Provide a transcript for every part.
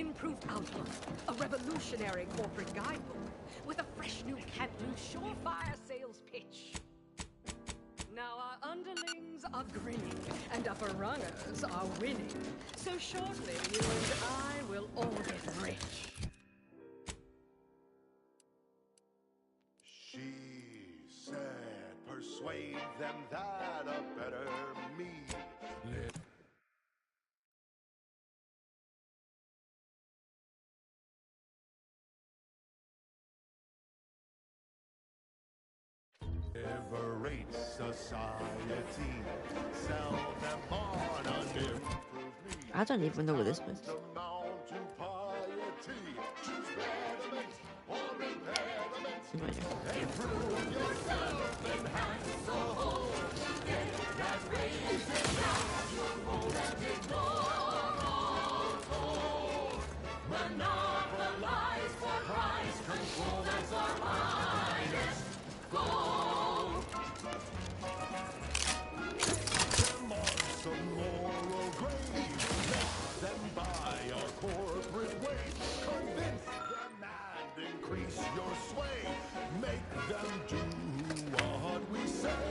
improved outlook, a revolutionary corporate guidebook, with a fresh new can-do surefire sales pitch. Now our underlings are grinning, and upper rungers are winning. So shortly, you and I will all get rich. She said, persuade them that a better me live. Liberate society, sell them on a new. I don't even know where this was. Monopolize for price control, that's our highest goal. Them on some moral grade, let them buy our corporate way. Convince them and increase your sway. Make them do what we say.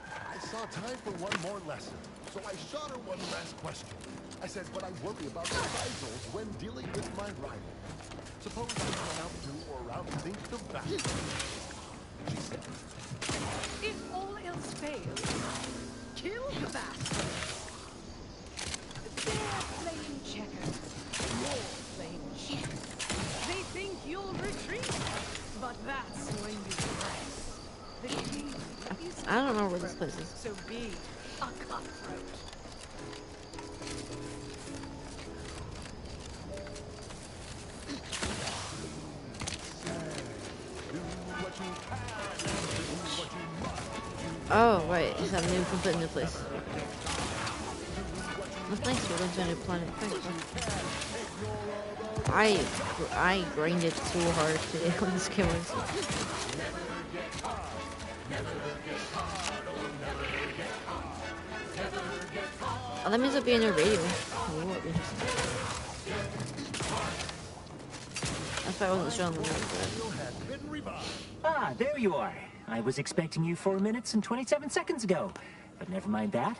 I saw time for one more lesson, so I shot her one last question. I said, but I worry about reprisals when dealing with my rival. Suppose I can outdo or outthink the battle. She said, If all else fails, kill the bastard. They're playing checkers. You're playing checkers. They think you'll retreat, but that's when you press. The king is I don't know where this place is. so be a cutthroat. Oh, right. It's a new, complete new place. Well, thanks for going to a new planet. Thanks, man. I grinded so hard today on this game. Oh, that means it'll be in your radio. Oh, that's why I wasn't showing them that. Ah, there you are. I was expecting you 4 minutes and 27 seconds ago. But never mind that.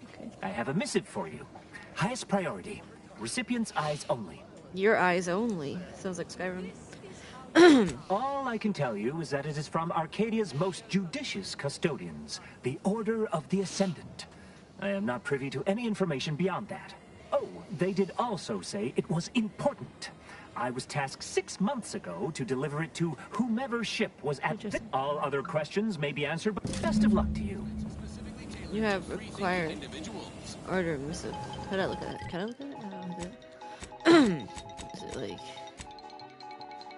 Okay. I have a missive for you. Highest priority. Recipient's eyes only. Your eyes only. Sounds like Skyrim. All I can tell you is that it is from Arcadia's most judicious custodians, the Order of the Ascendant. I am not privy to any information beyond that. Oh, they did also say it was important. I was tasked 6 months ago to deliver it to whomever ship was at the... All other questions may be answered, but best of luck to you. You have required order missive. How do I look at it? Can I look at it? Is it like...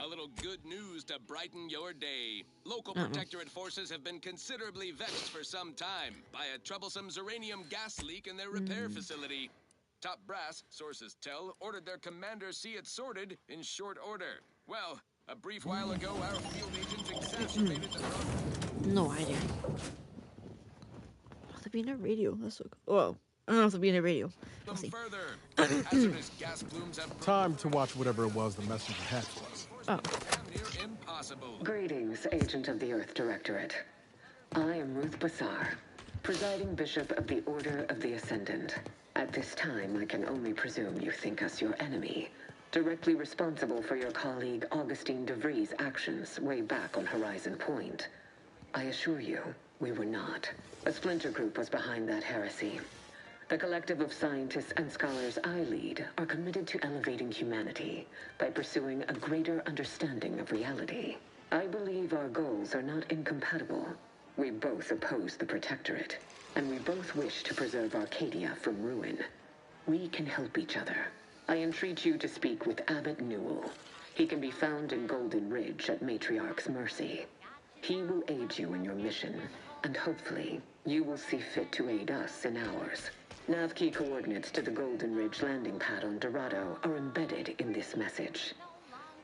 A little good news to brighten your day. Local protectorate forces have been considerably vexed for some time by a troublesome Zeranium gas leak in their repair facility. Top brass, sources tell, ordered their commander see it sorted in short order. Well, a brief while ago, our field agents exacerbated the problem. No idea. I have to be in a radio. That's so cool. Whoa. I don't have to be in a radio. Let's see. Further, hazardous gas plumes have time to watch whatever it was the messenger had for us. Oh. near impossible. Greetings, Agent of the Earth Directorate. I am Ruth Bassar, presiding Bishop of the Order of the Ascendant. At this time, I can only presume you think us your enemy, directly responsible for your colleague Augustine de Vries' actions way back on Horizon Point. I assure you, we were not. A splinter group was behind that heresy. The collective of scientists and scholars I lead are committed to elevating humanity by pursuing a greater understanding of reality. I believe our goals are not incompatible. We both oppose the Protectorate, and we both wish to preserve Arcadia from ruin. We can help each other. I entreat you to speak with Abbot Newell. He can be found in Golden Ridge at Matriarch's Mercy. He will aid you in your mission, and hopefully, you will see fit to aid us in ours. Nav key coordinates to the Golden Ridge landing pad on Dorado are embedded in this message.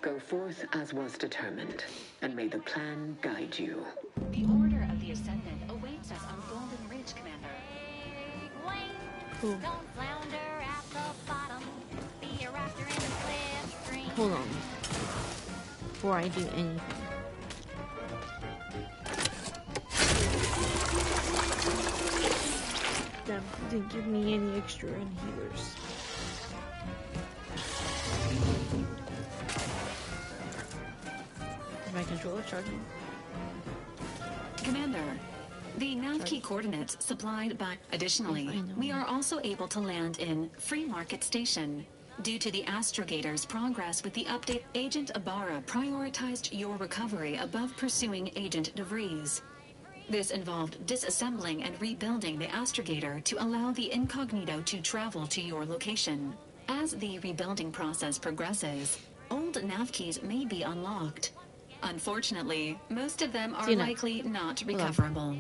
Go forth as was determined, and may the plan guide you. The Order of the Ascendant awaits us on Golden Ridge, Commander. Cool. Don't flounder at the bottom. before I do anything. That didn't give me any extra inhalers. Is my controller charging? Commander, the nav key coordinates supplied by... Additionally, we are also able to land in Free Market Station. Due to the Astrogator's progress with the update, Agent Ibarra prioritized your recovery above pursuing Agent DeVries. This involved disassembling and rebuilding the Astrogator to allow the Incognito to travel to your location. As the rebuilding process progresses, old nav keys may be unlocked. Unfortunately, most of them are likely not recoverable.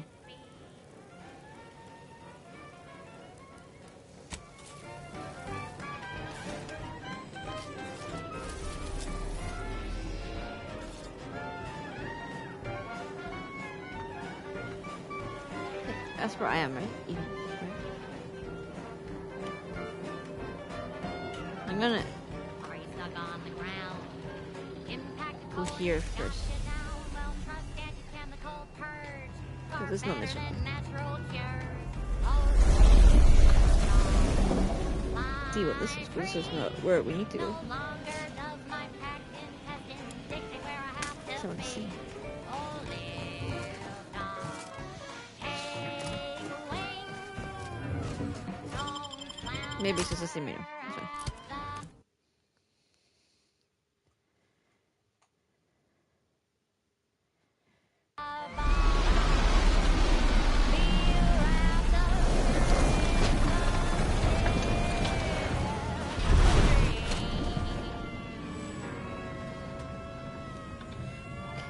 That's where I am, right? Even, right? I'm gonna go here first. Because there's no mission. See what this is, but this is not where we need to go. So I want to see. Maybe it's just a simulator. That's fine.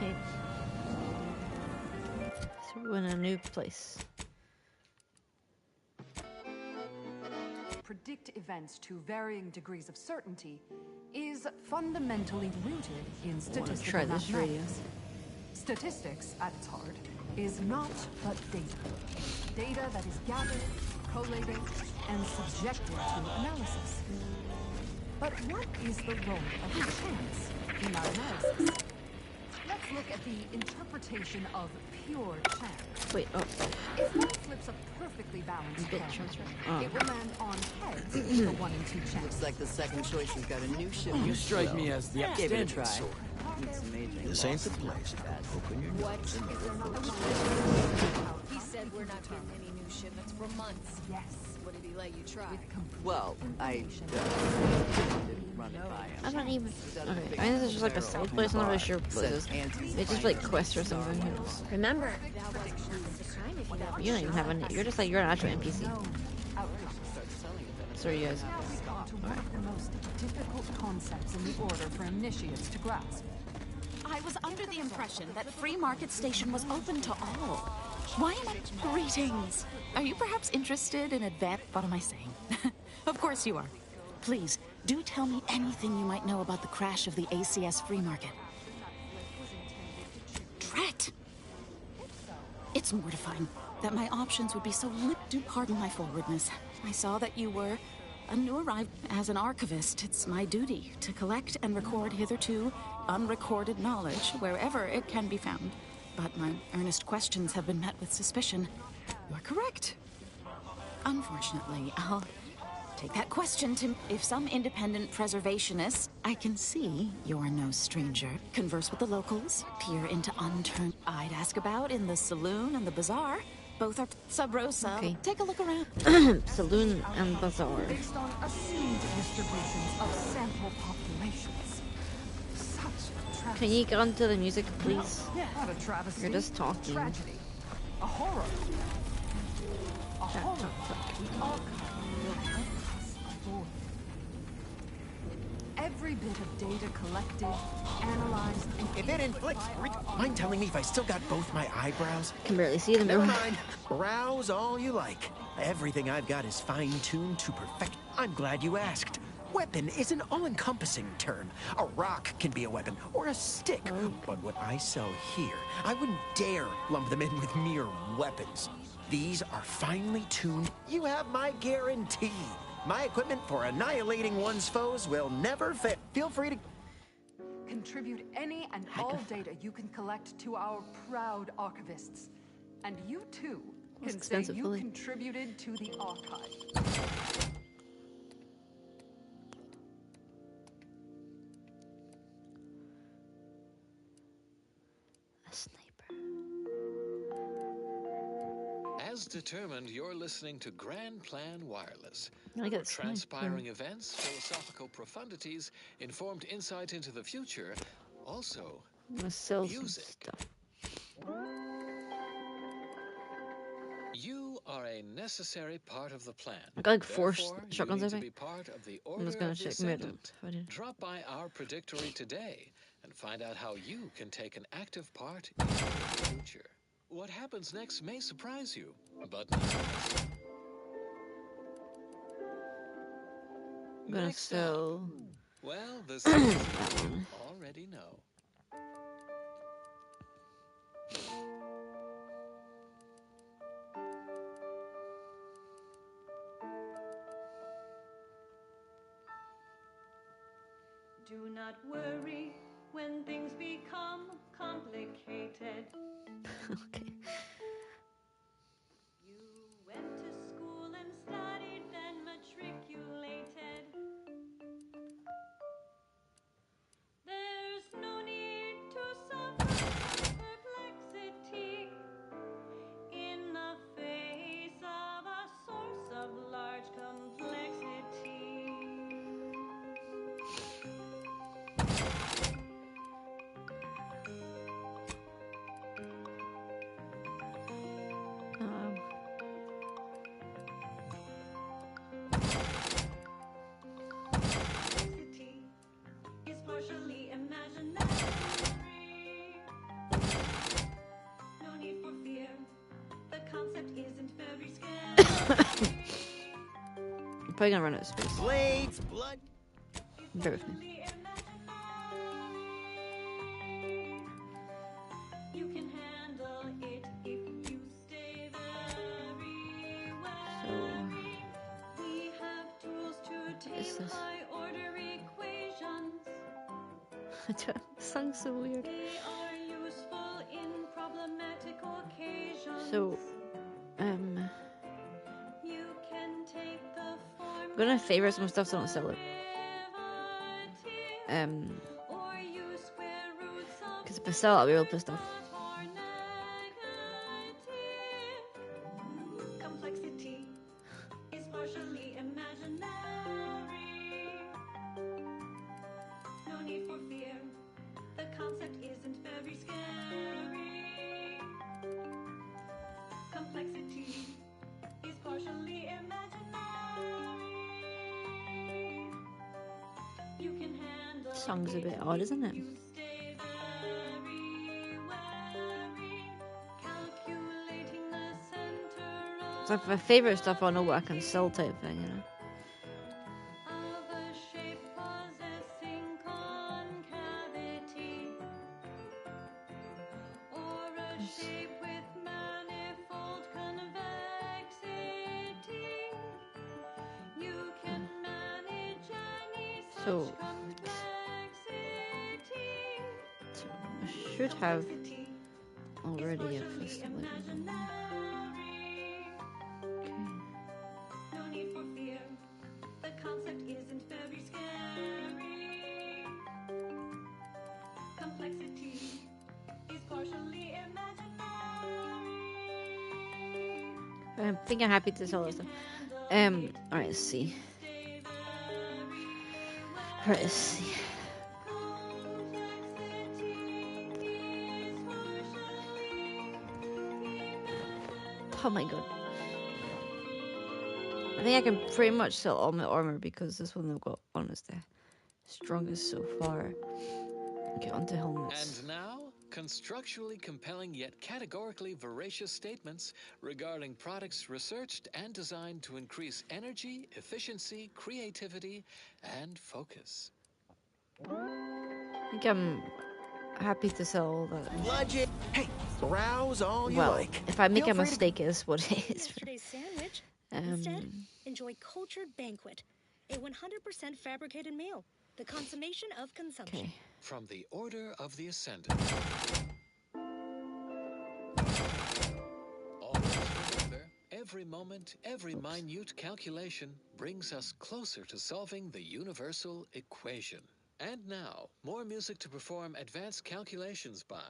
Okay. So we're in a new place. Predict events to varying degrees of certainty is fundamentally rooted in statistical try this radio. mathematics. Statistics, at its heart, is not but data. Data that is gathered, collated, and subjected to analysis. But what is the role of chance in our analysis? Let's look at the interpretation of pure chance. Wait, oh. If one flips a perfectly balanced Bit coin, transfer. it will land on heads with a 1 in 2 chance. Looks like the second choice has got a new ship. You strike me as the Give it a upstanding try. sort. It's amazing. This ain't the place to open your nose in the He said we're not getting any new shipments for months. Yes. What did he let you try? Well, I didn't run it by him. I'm not even. Okay, I think this is just like a side place. I'm not really sure what it is. It's just like quests or something. Who knows? Remember, You don't even have any. You're just like you're an actual NPC. Sorry, you guys. Now we've gone to one of the most difficult concepts in the Order for initiates to grasp. I was under the impression that Free Market Station was open to all. Why am I... Greetings. Are you perhaps interested in advance... What am I saying? Of course you are. Please, do tell me anything you might know about the crash of the ACS Free Market. Tret! It's mortifying that my options would be so limited. Do pardon my forwardness. I saw that you were a new arrived. As an archivist, it's my duty to collect and record hitherto unrecorded knowledge wherever it can be found. But my earnest questions have been met with suspicion. You are correct. Unfortunately, I'll take that question to... If some independent preservationist, I can see you're no stranger. Converse with the locals, peer into unturned... I'd ask about in the saloon and the bazaar. Both are Sub Rosa. Okay. Take a look around. Saloon and bazaar. Based on assumed distributions of sample populations. Such a tragedy. Can you get onto the music, please? What a travesty. You're just talking. Tragedy. A horror. A horror. The archive will help us avoid. Every bit of data collected, analyzed, and If it inflicts grief, mind telling me if I still got both my eyebrows? Can barely see them. Never mind. Browse all you like. Everything I've got is fine-tuned to perfect. I'm glad you asked. Weapon is an all-encompassing term. A rock can be a weapon, or a stick. But what I sell here, I wouldn't dare lump them in with mere weapons. These are finely tuned. You have my guarantee. My equipment for annihilating one's foes will never fail. Feel free to... Contribute any and all data you can collect to our proud archivists. And you too can say you contributed to the archive. A sniper. As determined, you're listening to Grand Plan Wireless. Like Transpiring events, philosophical profundities, informed insight into the future, also music. Stuff. You are a necessary part of the plan. I got like 4 shotguns, I to think. be part of the I'm just gonna check middle. Drop by our predictory today and find out how you can take an active part in the future. What happens next may surprise you, but I'm gonna sell. Well, this is you already know. Do not worry when things become complicated. Okay. You went to school and studied, then matriculated. There's no need to suffer perplexity in the face of a source of large complexity. Is partially imaginary. No need for fear. The concept isn't very scary. I'm probably gonna run out of space. Blades, blood. Bear with me. You can handle it if you stay very wary. We have tools to tame high order equations. This song's so weird. They are useful in problematic occasions. So, You can take the form I'm gonna favor some stuff so I don't sell it. or use square roots of Because if I sell it, I'll be real pissed off. complexity is partially imaginary. No need for fear. The concept isn't very scary. Complexity is partially imaginary. You can handle Song's a bit odd, isn't it? stay very wary. Calculating the center of It's like my favorite stuff, I know what I can sell type thing, you know. a shape possessing concavity, or a shape with manifold convexity. You can manage any such So, complexity. I should have already a festival. No need for fear. The concept isn't very scary. Complexity is partially imaginary. I think I'm happy to sell this stuff. Alright, let's see. Alright, let's see. Oh my god. I think I can pretty much sell all my armor because this one I've got on is the strongest so far. Okay, onto helmets. And now, constructually compelling yet categorically veracious statements regarding products researched and designed to increase energy, efficiency, creativity, and focus. I think I'm happy to sell all that. Bludgeon. Hey, browse all you Well, like. if I make Feel a free to- mistake, it's what it is. Yesterday's sandwich. Instead, enjoy Cultured Banquet, a 100% fabricated meal. The consummation of consumption. Okay. From the Order of the Ascendant. Always remember, every moment, every minute calculation brings us closer to solving the universal equation. And now, more music to perform advanced calculations by.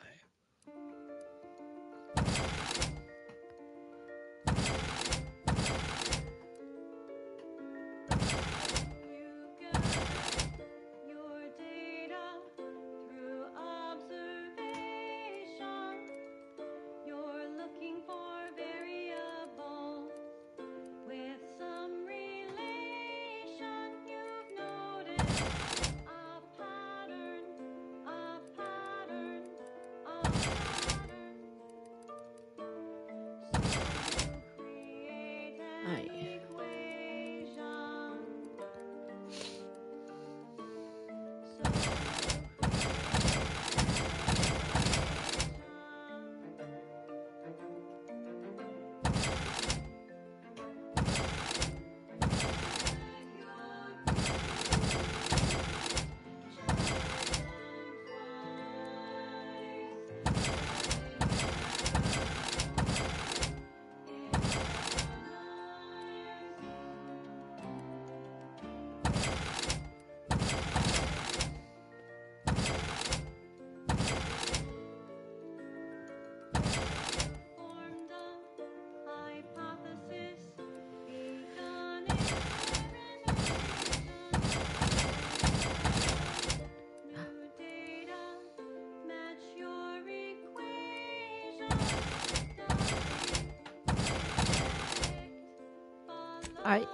Alright.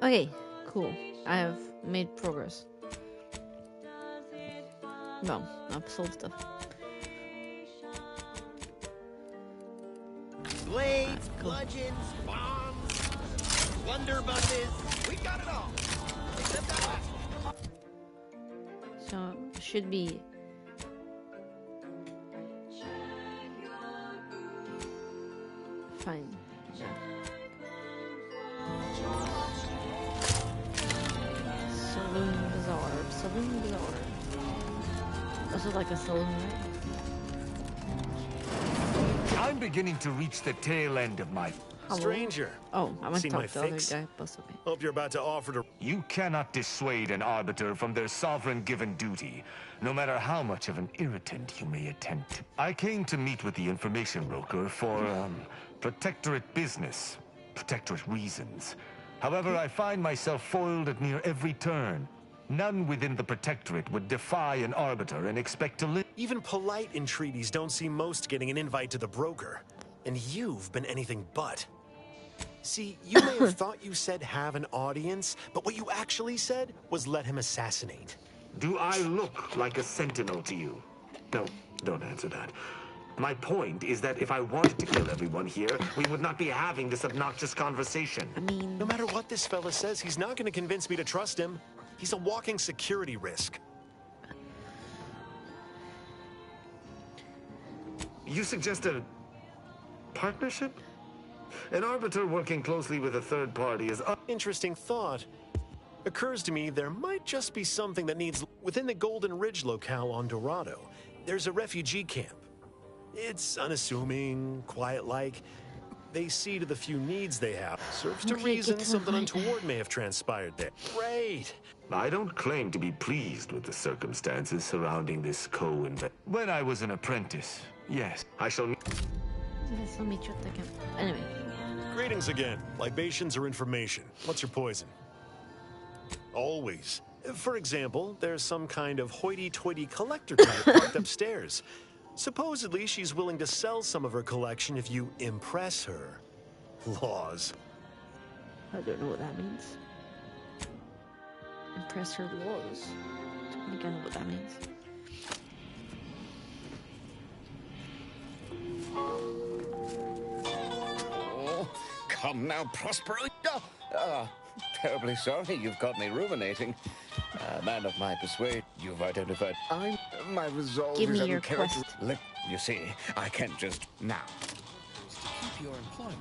Okay, cool. I have made progress. Well, I've solved stuff. Blades, bludgeons, bombs, blunderbusses. We got it all. Except that last one. So, should be... fine. Yeah. Saloon Bazaar. Saloon Bazaar. This is like a saloon, right? I'm beginning to reach the tail end of my... Hello? Stranger. Oh, I went See to my talk to the other fix? guy. Possibly. Hope you're about to offer to... You cannot dissuade an arbiter from their sovereign-given duty, no matter how much of an irritant you may attempt. I came to meet with the information broker for, Protectorate business. Protectorate reasons. However, I find myself foiled at near every turn. None within the Protectorate would defy an arbiter and expect to live. Even polite entreaties don't see most getting an invite to the broker. And you've been anything but. See, you may have thought you said have an audience, but what you actually said was let him assassinate. Do I look like a sentinel to you? No, don't answer that. My point is that if I wanted to kill everyone here, we would not be having this obnoxious conversation. I mean... No matter what this fella says, he's not going to convince me to trust him. He's a walking security risk. You suggest a partnership? An arbiter working closely with a third party is... Interesting thought. Occurs to me there might just be something that needs... Within the Golden Ridge locale on Dorado, there's a refugee camp. It's unassuming, quiet-like. They see to the few needs they have. Serves to reason something untoward may have transpired there. Great! I don't claim to be pleased with the circumstances surrounding this co-invent. When I was an apprentice, yes, I shall... Let's let me check the camp. Anyway. Greetings again. Libations or information? What's your poison? Always. For example, there's some kind of hoity-toity collector type parked upstairs. Supposedly, she's willing to sell some of her collection if you impress her. Laws. I don't know what that means. Impress her laws. I don't know what that means. Oh, come now, Prospero. Terribly sorry you've got me ruminating. Man of my persuade, you've identified. My resolve Give is me your uncharacteristic. Look, you see, I can't just now. To keep your employment,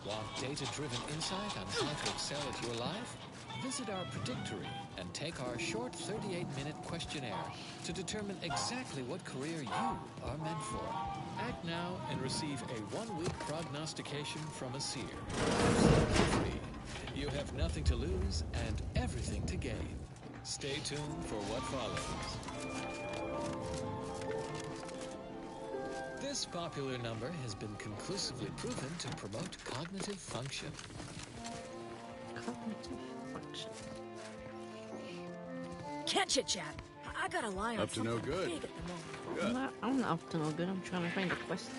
want data-driven insight on how to excel at your life? visit our predictory and take our short 38-minute questionnaire to determine exactly what career you are meant for. Act now and receive a 1-week prognostication from a seer. Absolutely free. You have nothing to lose and everything to gain. Stay tuned for what follows. This popular number has been conclusively proven to promote cognitive function. Cognitive function. Can't chit-chat. I gotta lie on Up to no something good. big at the moment. I'm not up to no good. I'm trying to find a quest.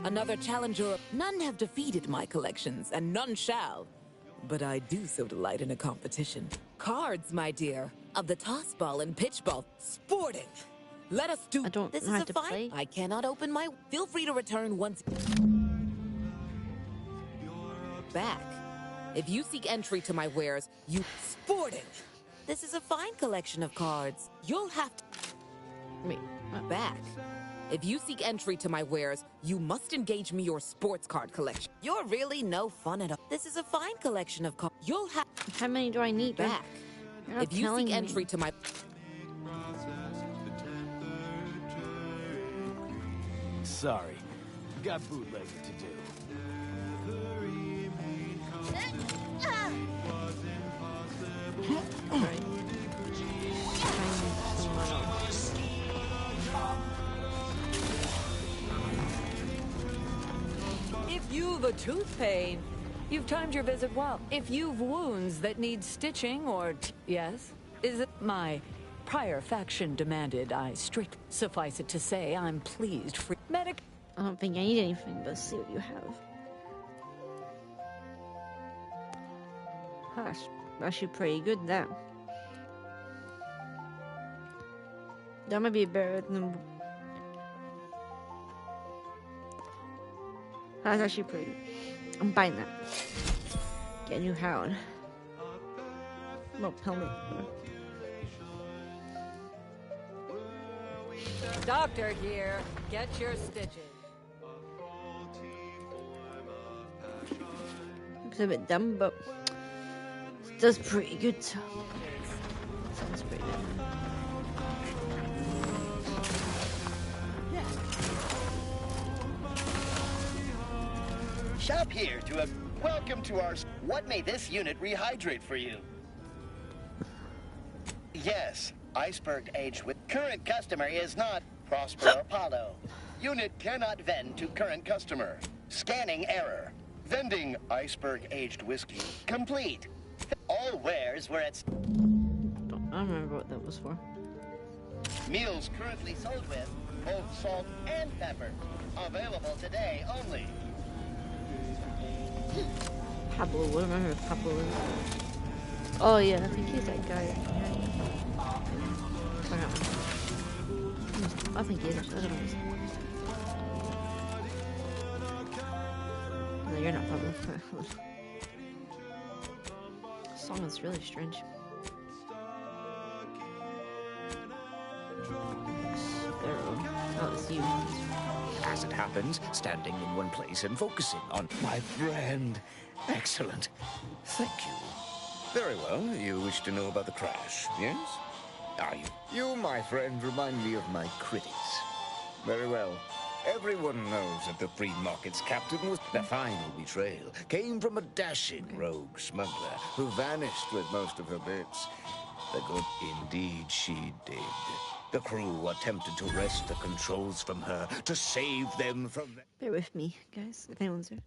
Another challenger. None have defeated my collections, and none shall. But I do so delight in a competition. Cards, my dear, of the toss ball and pitch ball. Sporting. Let us do. I don't This know is how a to fight. play. I cannot open my. Feel free to return once. Back. If you seek entry to my wares, you. Sporting. This is a fine collection of cards. You'll have to. Wait. Back. If you seek entry to my wares, you must engage me your sports card collection. You're really no fun at all. This is a fine collection of cards. You'll have. How many do I need? Back. You're not If you telling seek me. entry to my. Sorry. Got bootlegging to do. If you've a tooth pain, you've timed your visit well. If you've wounds that need stitching or... yes? Is it my prior faction demanded I strict... Suffice it to say, I'm pleased for... Medic... I don't think I need anything, but see what you have. That's actually pretty good, that. That might be better than... That's actually pretty good. I'm buying that. Get a new hound. Well, helmet. Doctor here. Get your stitches. It's a bit dumb, but it does pretty good. So. Sounds pretty good. Shop here to a welcome to our. What may this unit rehydrate for you? Yes, iceberg aged with current customer is not Prosper Apollo. Unit cannot vend to current customer. Scanning error. Vending iceberg aged whiskey complete. All wares were at. I don't remember what that was for. Meals currently sold with both salt and pepper. Available today only. Pablo, what do I remember if Pablo is? Oh yeah, I think he's that guy. I think he is actually. I don't know. No, you're not Pablo. This song is really strange. Sparrow. Oh, it's you. As it happens, standing in one place and focusing on my friend. Excellent. Thank you. Very well. You wish to know about the crash, yes? Are you? You, my friend, remind me of my critics. Very well. Everyone knows that the free market's captain was the final betrayal. Came from a dashing rogue smuggler who vanished with most of her bits. The good indeed she did. The crew attempted to wrest the controls from her to save them from... Bear with me, guys, if anyone's there.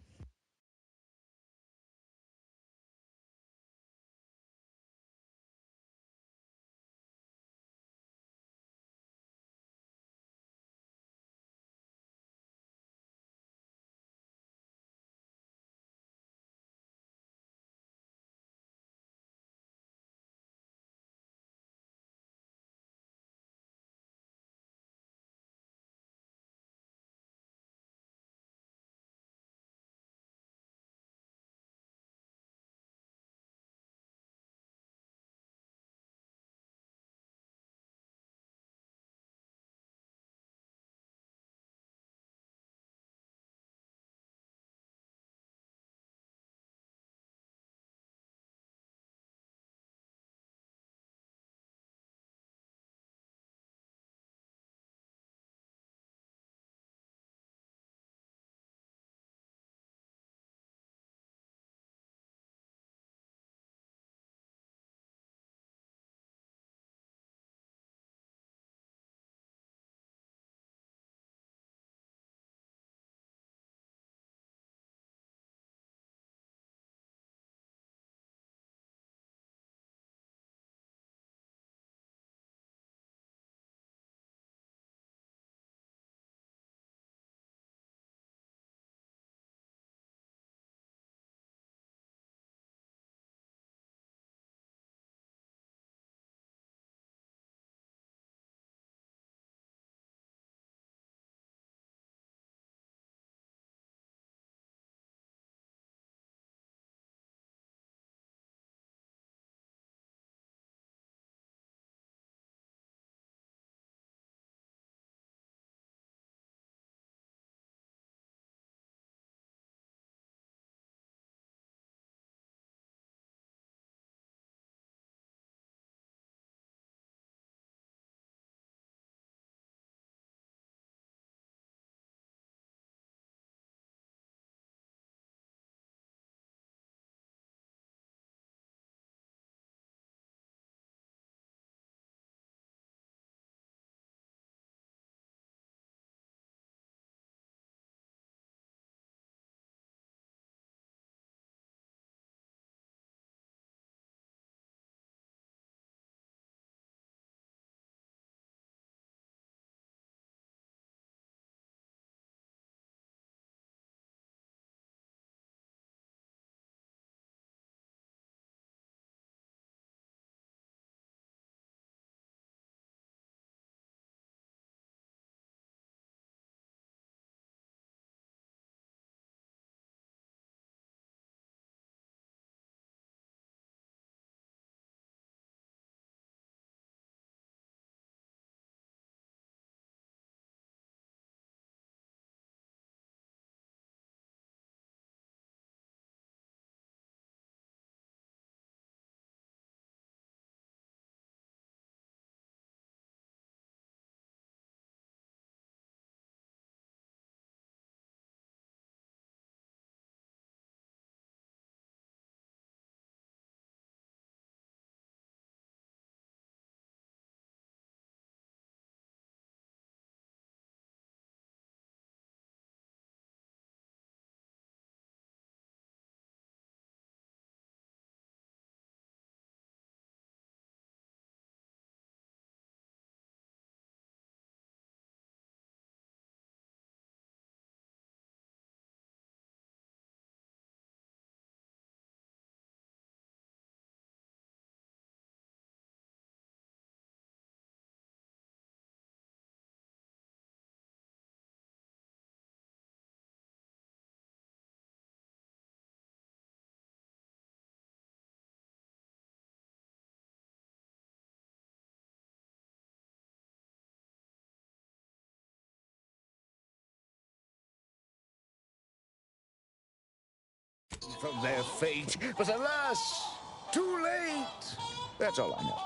from their fate. But alas, too late. That's all I know.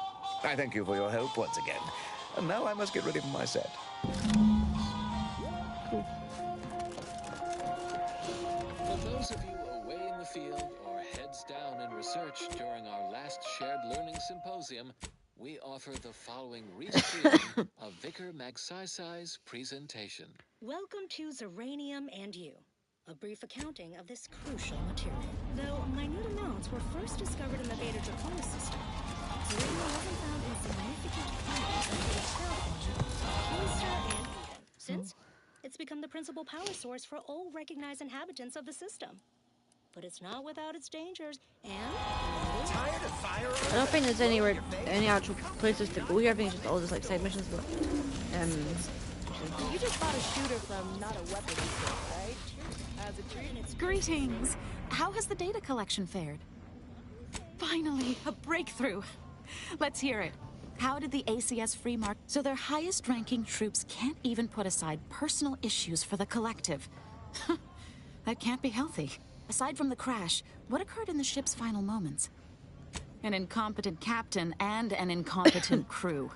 I thank you for your help once again. And now I must get ready for my set. For those of you away in the field or heads down in research during our last shared learning symposium, we offer the following restreaming of Vicar Magsaysay's presentation. Welcome to Zeranium and You, a brief accounting of this crucial material. Though minute amounts were first discovered in the Beta Draconis system, Zeranium wasn't found in significant quantities until the terraforming Callisto and Eden. Since it's become the principal power source for all recognized inhabitants of the system. But it's not without its dangers, and... Tired of fire? I don't think there's any actual places to go here. I think it's just all just like side missions, but You just bought a shooter from not a weapon store, right? As a treat. Greetings. How has the data collection fared? Finally, a breakthrough. Let's hear it. How did the ACS free mark so their highest-ranking troops can't even put aside personal issues for the collective? That can't be healthy. Aside from the crash, what occurred in the ship's final moments? An incompetent captain and an incompetent crew.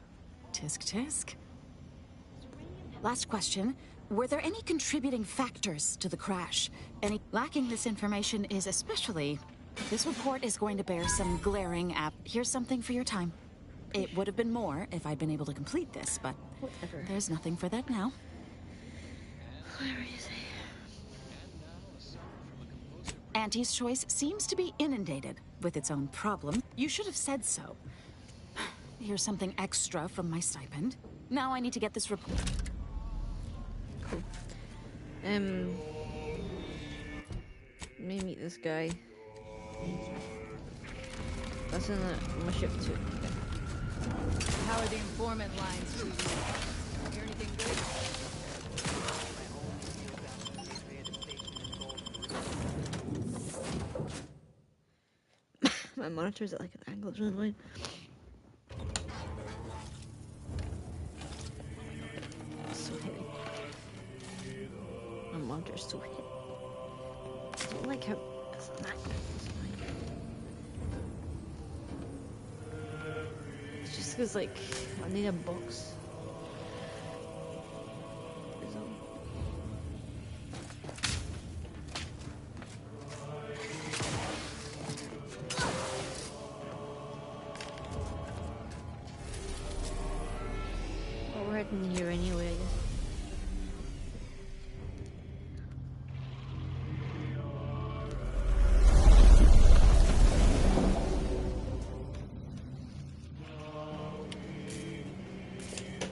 Tisk tisk. Last question. Were there any contributing factors to the crash? Lacking this information is especially... This report is going to bear some glaring Here's something for your time. It would have been more if I'd been able to complete this, but whatever. There's nothing for that now. Where is he? Auntie's Choice seems to be inundated with its own problem. You should have said so. Here's something extra from my stipend. Now I need to get this report. Cool. Let me meet this guy. That's in my ship too. How are the informant lines to you? Hear anything good? My monitor's at like an angle, it's really annoying. It's so heavy. My monitor's so heavy. I don't like how it's an angle. It's just because, like, I need a box. In here anyway, I guess.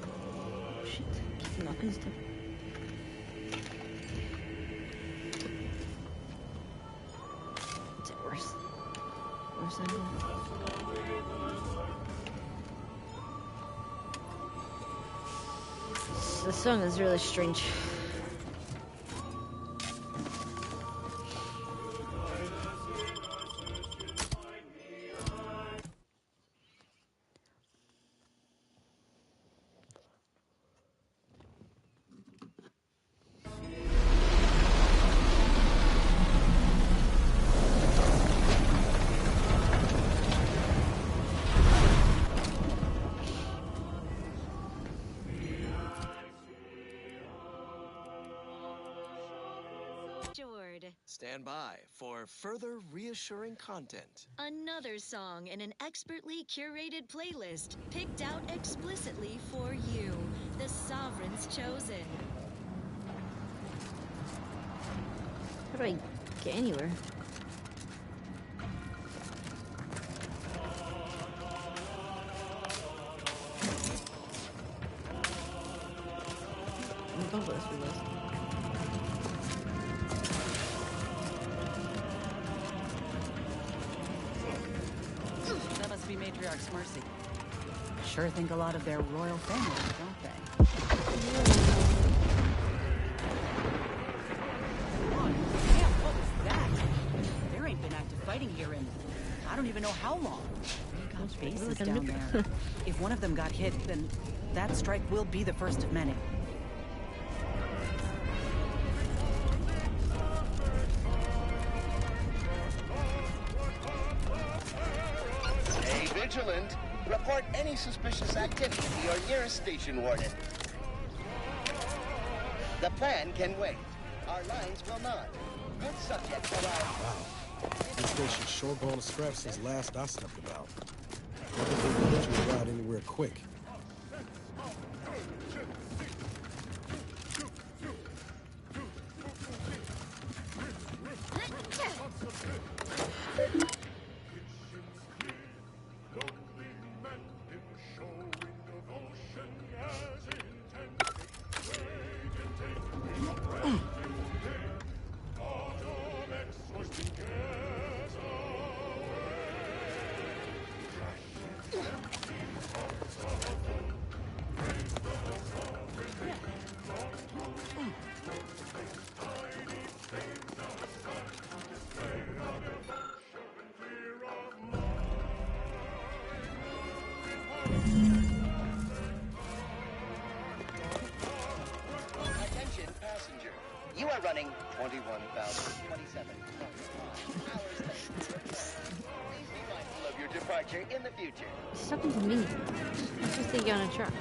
Oh shit, keep knocking stuff. Is it worse? Worse than that? The song is really strange. Stand by for further reassuring content. Another song in an expertly curated playlist picked out explicitly for you, the Sovereign's Chosen. How do I get anywhere? Don't go through this. That must be Matriarch's mercy. Sure think a lot of their royal family, don't they? Damn, what was that? There ain't been active fighting here in I don't even know how long. We got bases down there. If one of them got hit, then that strike will be the first of many. vigilant. Report any suspicious activity to your nearest station warden. The plan can wait. Our lines will not. Good subject arrived. Wow. This station's sure gone to scratch since last I stepped about. I don't think we can get you ride anywhere quick. Attention passenger. You are running 21,027 hours late. Please be mindful of your departure in the future. It's talking to me. Let's just take you on a truck.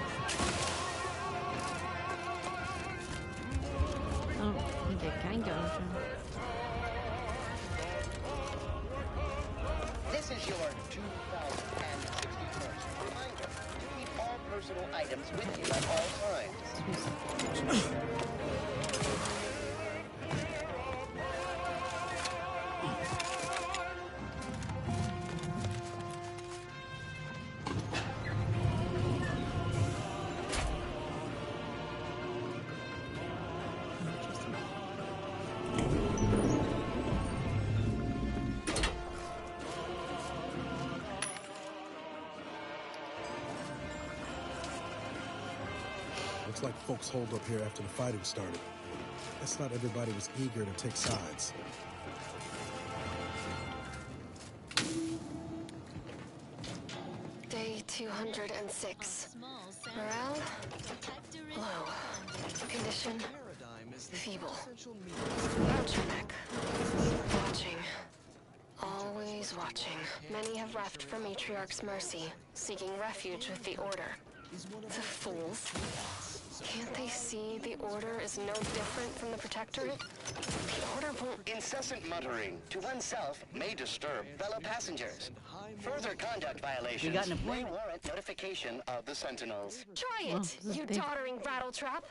I don't think I can go on a truck. This is your 2061st reminder to keep all personal items with you at all times. Looks like folks holed up here after the fighting started. Guess not everybody was eager to take sides. Day 206. Morale? Low. Condition? Feeble. Ultramech. Watching. Always watching. Many have left for Matriarch's mercy, seeking refuge with the Order. The fools. Can't they see the Order is no different from the Protectorate? The Order won't... Incessant muttering to oneself may disturb fellow passengers. Further conduct violations You got an may appointment? warrant notification of the Sentinels. Try it, you doddering rattletrap.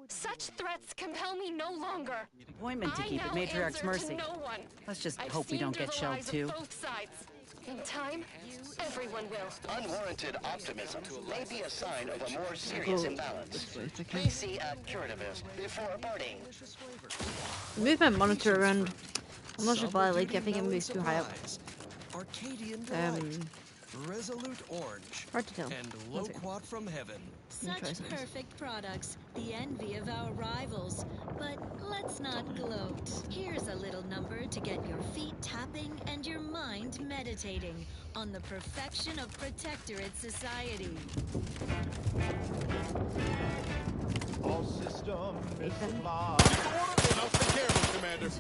Such threats compel me no longer. Appointment to I keep at now Matriarch's answer mercy. to no one. Let's just I've hope we seen don't through get the shelled lies of too. both sides. In time, everyone will. Unwarranted optimism may be a sign of a more serious imbalance. Please see a curativist before boarding. Move my monitor around. I'm not sure if I like it. I think it moves too high up. Arcadian delight, resolute orange, hard to tell. and loquat from heaven. Such perfect products, the envy of our rivals. But let's not gloat. Here's a little number to get your feet tapping and your mind meditating on the perfection of Protectorate society. All systems supplied. I'll take care of it, Commander.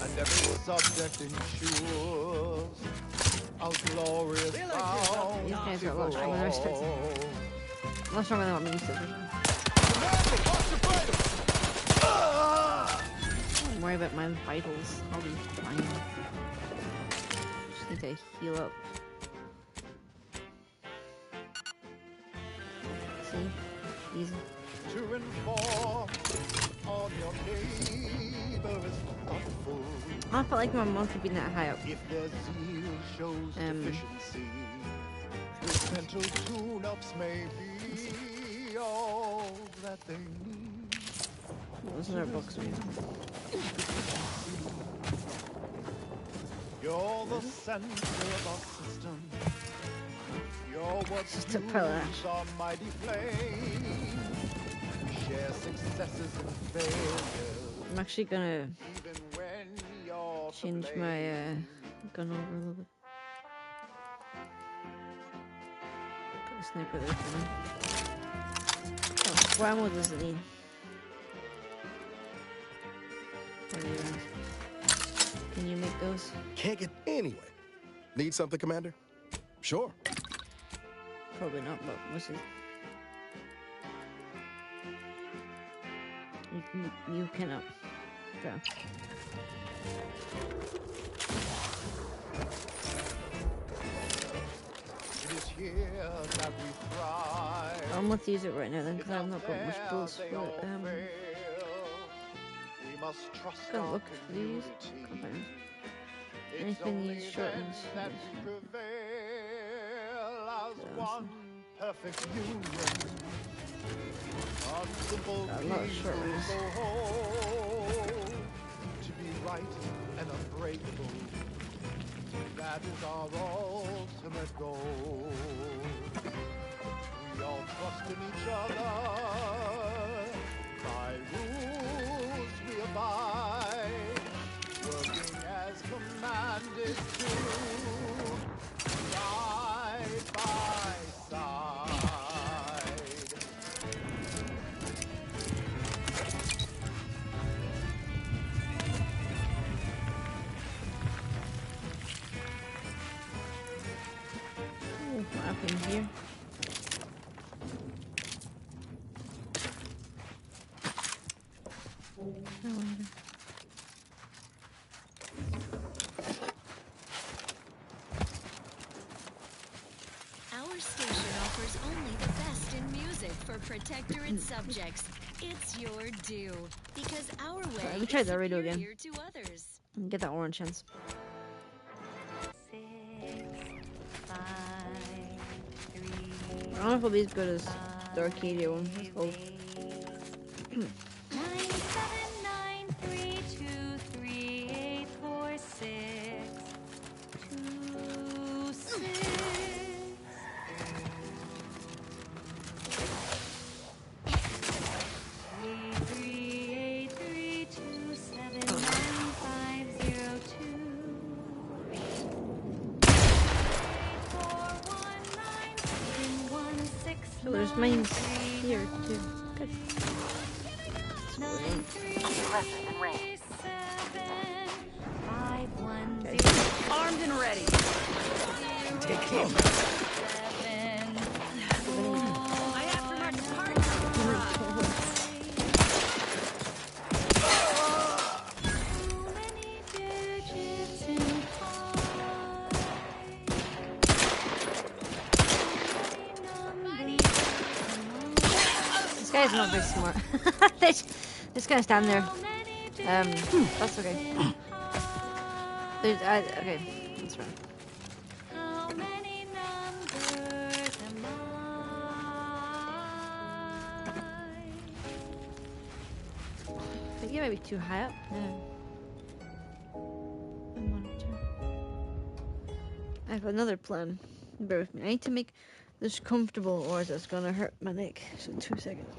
And every subject ensures a glorious bound. These guys are a lot stronger than I expected. A lot stronger than what I'm used to. Don't worry about my vitals. I'll be fine. Just need to heal up. See? Easy. To inform on your neighbor is thoughtful. I don't feel like my monitor being that high up. If their zeal shows deficiency, mental tune-ups may be all that they need. This is our box. You're the center of our system. You're what Just a pillar. fuels our mighty flame. Share successes and failures. I'm actually gonna change my gun over a little bit. Put a sniper there for me. Oh, what ammo does it need? Can you make those? Can't get anyway. Need something, Commander? Sure. Probably not, but what's it? You cannot. Okay. It is here that we thrive. I'm gonna use it right now then, because I've not got much bullets for it. We must trust Can't look for these. Can't find anything these shortens. that we prevail as one perfect union. A simple peace will go home. To be right and unbreakable, that is our ultimate goal. We all trust in each other. By rules we abide, working as commanded to, side by side. What happened here? Our station offers only the best in music for Protectorate subjects. It's your due, because our way Let me try that radio again. superior to others. Get that orange chance. I don't know if it'll be as good as the Arcadia one. It's called. 938232846. So there's mines here too. Good. Armed and ready. Take him. My aftermarket parts. This guy's not very smart. Just gonna stand there. That's okay. Okay, that's right. I think you might be too high up. The monitor. I have another plan. Bear with me. I need to make this comfortable, or it's gonna hurt my neck. So 2 seconds.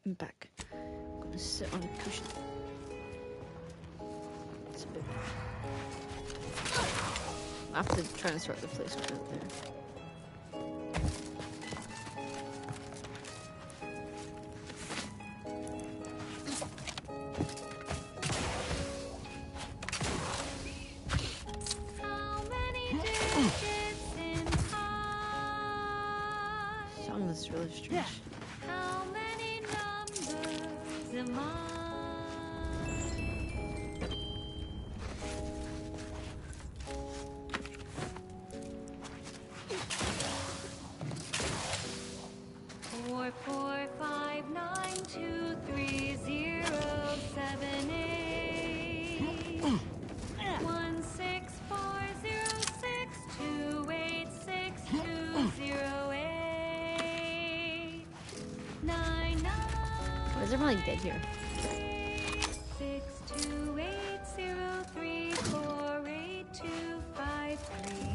I'm back. I'm gonna sit on a cushion. It's a bit. I have to try and sort the place out there. Song is really strange. How many numbers am I? Four, four, 5, 9, 2, 3, 0, 7, 8. 1, 6, 4, 0, 6, 2, 8, 6, 2, 0, 8. 9, 9. Why is everyone like dead here? 6, 2, 8, 0, 3, 4, 8, 2, 5, 3.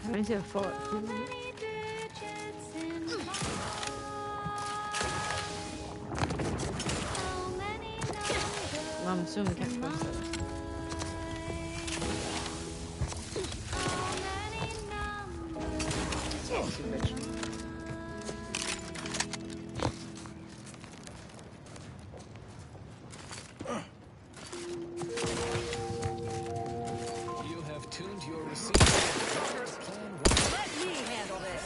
How many have fought? I'm assuming we can't cross that. You have tuned your receiver. Let me handle this.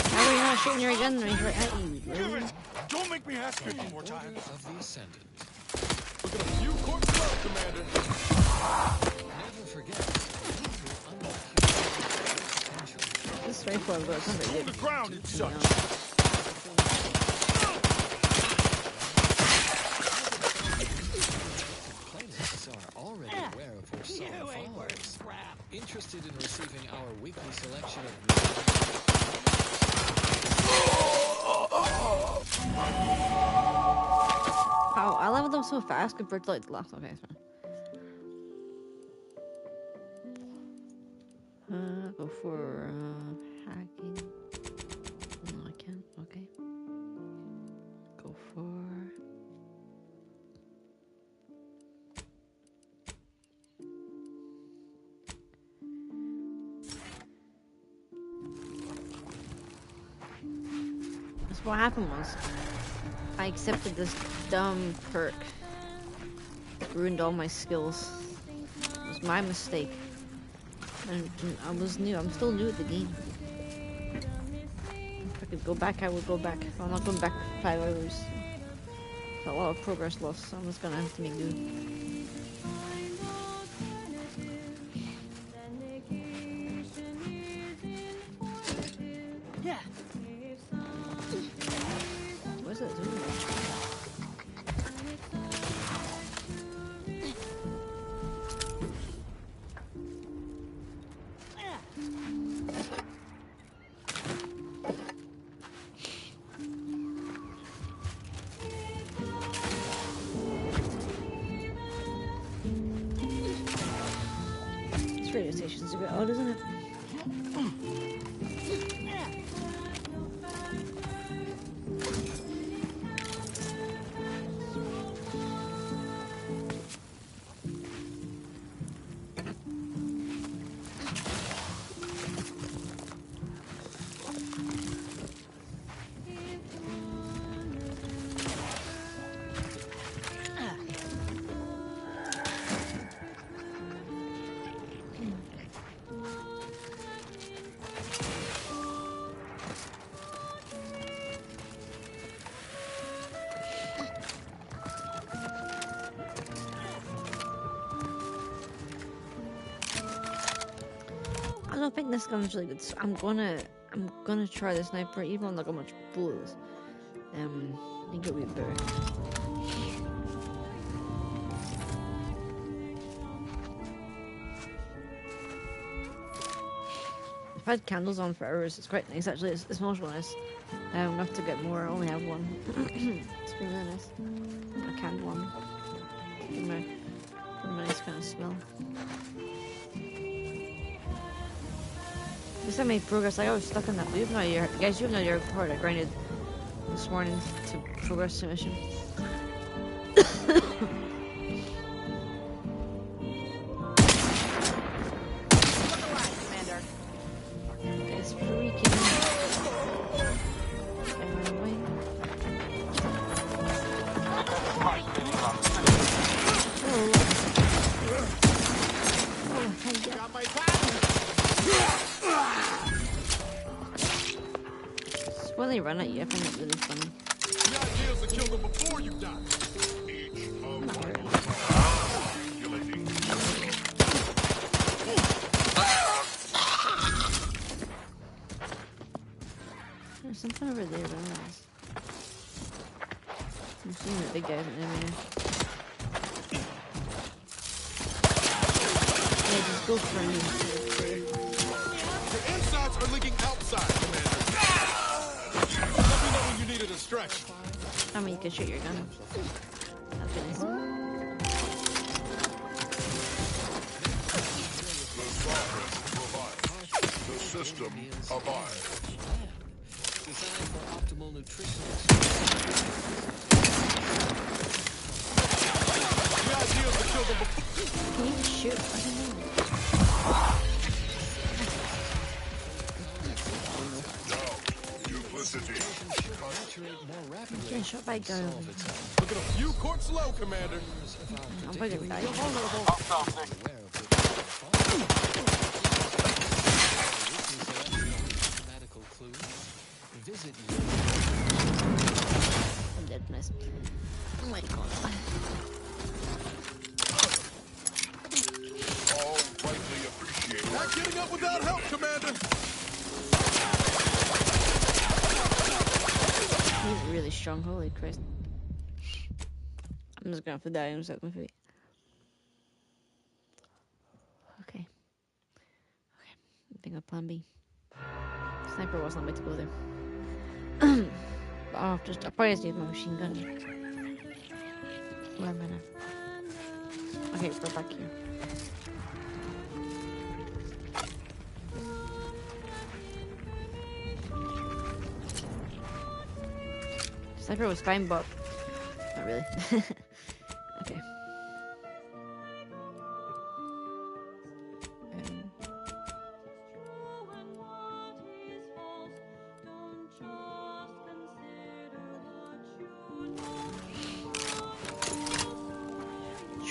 How are you not shooting your gun right at you, really? Don't make me ask you any more times. Of the Ascendant. Look at a few corpses left, Commander. Never forget. This rifle I've got something Hold the ground and such. Playlists are already aware of her solid followers. Interested in receiving our weekly selection of Wow, I leveled up so fast compared to like the last. Okay, it's fine. Go for hacking. No, I can't. Okay. Go for. That's what happened was I accepted this dumb perk. It ruined all my skills. It was my mistake. And I was new. I'm still new at the game. If I could go back, I would go back. I'm not going back 5 hours. It's a lot of progress lost, so I'm just gonna have to make do. Yeah. What's that doing? This radio station's a bit odd, isn't it? I don't think this gun's really good. So I'm gonna try the sniper, even though I'm not got much bullets. I think it'll be better. I've had candles on for hours. It's quite nice actually. It's much nice. I'm gonna have to get more. I only have one. It's been really nice. A candle on. Give me a nice kind of smell. This time I made progress. Like I was stuck in that loop. No, you guys, you have no idea how hard I grinded this morning to progress the mission. It's freaking. When they run at you, I find it really funny. The idea is to kill them before you die. There's something over there, but I'm seeing the big guys in there. just go for me. The insides are leaking outside, Commander. Let me know when you needed a stretch. I mean, you can shoot your gun. That'd be nice. The system abides. Designed for optimal nutrition. The idea is to kill them before. Can you shoot? I don't know. Duplicity. I'm getting shot by a gun. Look at a few quarts low, Commander. I'm probably gonna die. I'm dead, nice. Oh my god. All rightly appreciated. Not getting up without help, Commander. He's really strong, holy Christ. I'm just gonna have to die in a second for me. Okay. Okay. I think I'll plan B. Sniper wasn't meant to go there. I'll probably just use my machine gun. 1 minute. Okay, we're back here. Sniper was fine, but not really. Okay.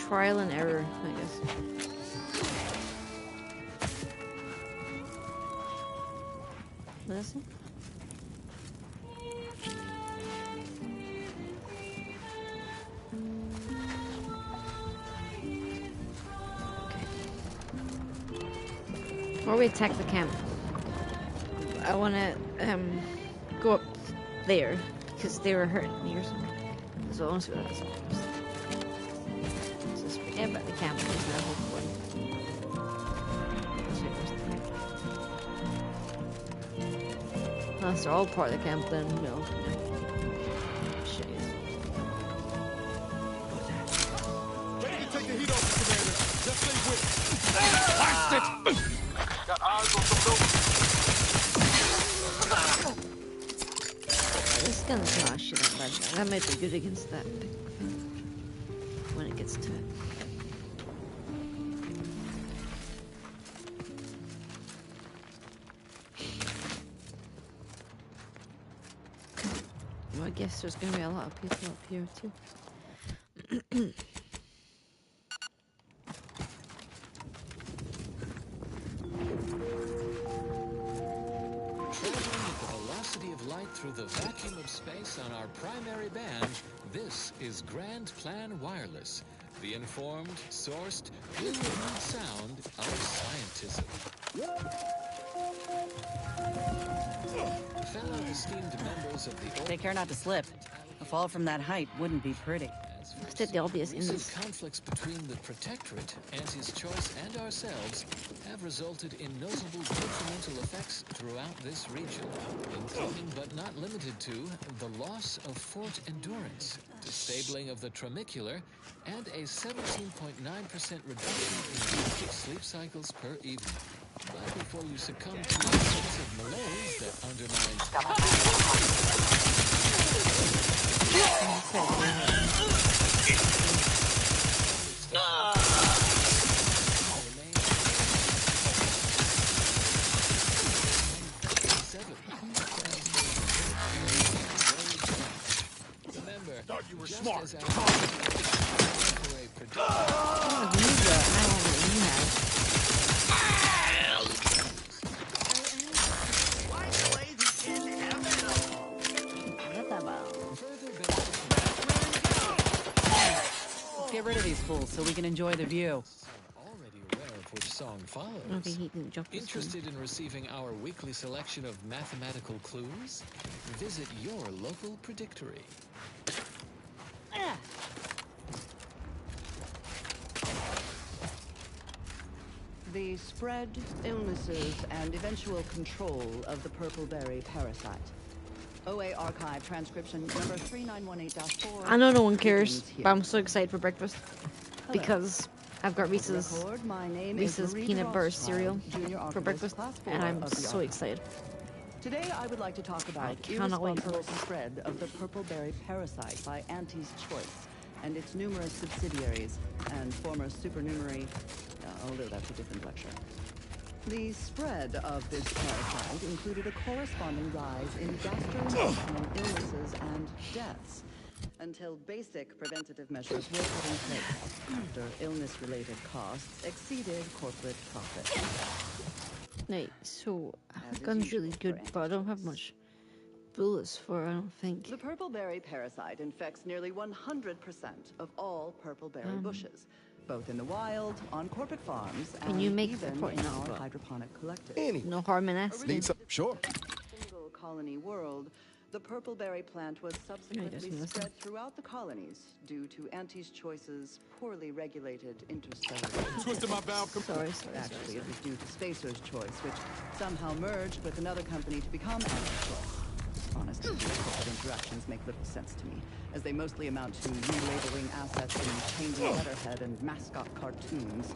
Trial and error, I guess. What is it? Before we attack the camp, I want to go up there because they were hurting me or something. So I want to see what that's about. So just forget about the camp and just hope for it. Unless they're all part of the camp, then no. Shit. Ready to take the heat off, Commander. Just stay with it. Blast it! Got eyes on some This gun's not shit that bad. That might be good against that thing when it gets to it. Well, I guess there's gonna be a lot of people up here too. Through the vacuum of space on our primary band, this is Grand Plan Wireless, the informed, sourced, human sound of scientism. Fellow esteemed members of the... Take care not to slip. A fall from that height wouldn't be pretty. State the obvious in this. Conflicts between the Protectorate, Auntie's Choice, and ourselves have resulted in notable detrimental effects throughout this region, including but not limited to the loss of Fort Endurance, disabling of the tramicular, and a 17.9% reduction in basic sleep cycles per evening. But before you succumb to a sense of malaise that undermines... Thought you were smart. Let's get rid of these fools so we can enjoy the view. Already aware of which song follows. Okay, he didn't jump this Interested in receiving our weekly selection of mathematical clues? Visit your local predictory. The spread, illnesses, and eventual control of the purple-berry parasite. OA Archive transcription number 3918-4. I know no one cares, but I'm so excited for breakfast because I've got Reese's peanut butter cereal for breakfast, and I'm so excited. Today I would like to talk about the irresponsible spread of the purple-berry parasite by Auntie's Choice and its numerous subsidiaries and former supernumerary, although that's a different lecture. The spread of this parasite included a corresponding rise in gastrointestinal illnesses and deaths, until basic preventative measures were put in place after illness-related costs exceeded corporate profit. Right, so I've gotten really good, but I don't have much bullets for, I don't think. The purple-berry parasite infects nearly 100% of all purple-berry bushes, both in the wild, on corporate farms, and even in our hydroponic collective. No harm in asking. Sure. Single colony world, the purple-berry plant was subsequently spread throughout the colonies due to Auntie's Choice's poorly regulated interstellar. Twisted my valve. Sorry. Actually, it was due to Spacer's Choice, which somehow merged with another company to become Auntie's Choice. Honestly, these corporate interactions make little sense to me, as they mostly amount to relabeling assets in changing letterhead and mascot cartoons.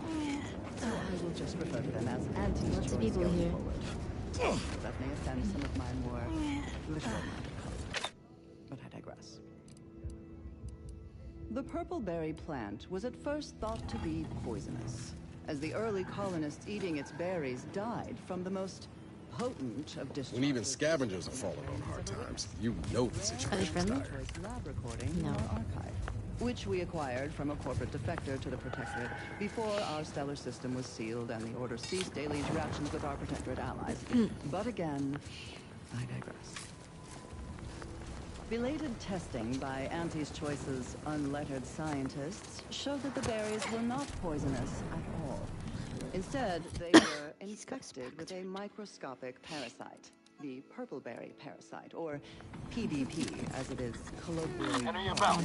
So I will just refer to them as Auntie's Choice going forward. That may offend some of my more literal-minded colleagues, but I digress. The purple-berry plant was at first thought to be poisonous, as the early colonists eating its berries died from the most potent of discharges. When even scavengers are falling on hard times, you know the situation's dire. Lab recording in our archive, which we acquired from a corporate defector to the Protectorate before our stellar system was sealed and the Order ceased daily interactions with our Protectorate allies. But again, I digress. Belated testing by Auntie's Choice's unlettered scientists showed that the berries were not poisonous at all. Instead, they were infected with a microscopic parasite, the purple-berry parasite, or PBP, as it is colloquially called.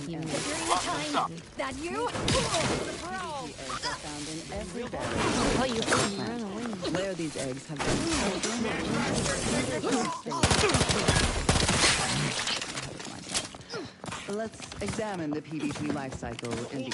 That you? PBP eggs are found in every berry. Where these eggs have been Let's examine the PBP life cycle in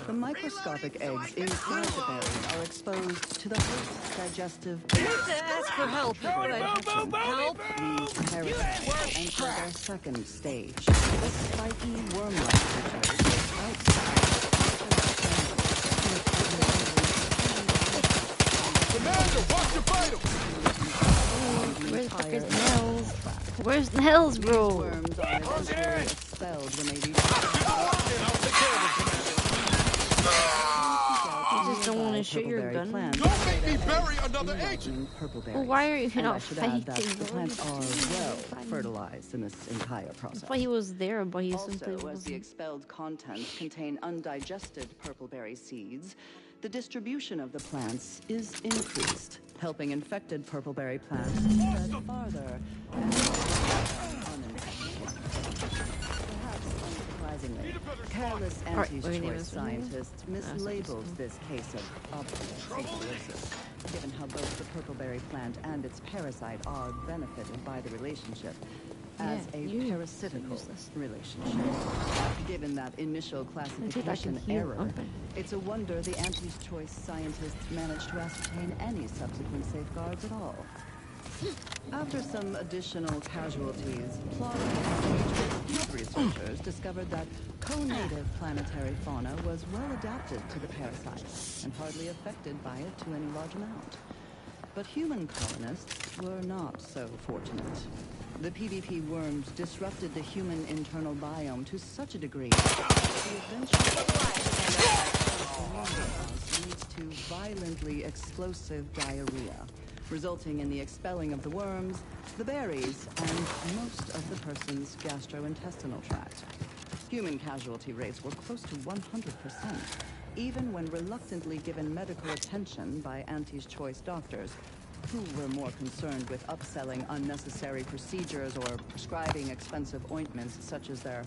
the microscopic eggs inside the berry are exposed to the host's digestive. I need to ask for help. Help! These parasites enter their second stage, the spiky worm-like creatures Commander, watch your vitals! Where's the fuck is Nels? Where's Nels, bro? Worms are eventually expelled when they reach. You just don't want to shoot your gun. Don't make me bury another agent! Well, why are you not fighting? The plants are well fertilized in this entire process. That's why he was there, but he simply Also, as wasn't. the expelled contents contain undigested purple-berry seeds, the distribution of the plants is increased, helping infected purple-berry plants spread farther and perhaps unsurprisingly, careless Auntie's Choice scientists mislabeled this case of obstetric, given how both the purple-berry plant and its parasite are benefited by the relationship as a parasitical relationship. Given that initial classification error, it's a wonder the Auntie's Choice scientists managed to ascertain any subsequent safeguards at all. After some additional casualties, plausible researchers discovered that co-native planetary fauna was well adapted to the parasite and hardly affected by it to any large amount. But human colonists were not so fortunate. The PBP worms disrupted the human internal biome to such a degree that the eventual leads to violently explosive diarrhea, resulting in the expelling of the worms, the berries, and most of the person's gastrointestinal tract. Human casualty rates were close to 100%, even when reluctantly given medical attention by Auntie's Choice doctors, who were more concerned with upselling unnecessary procedures or prescribing expensive ointments such as their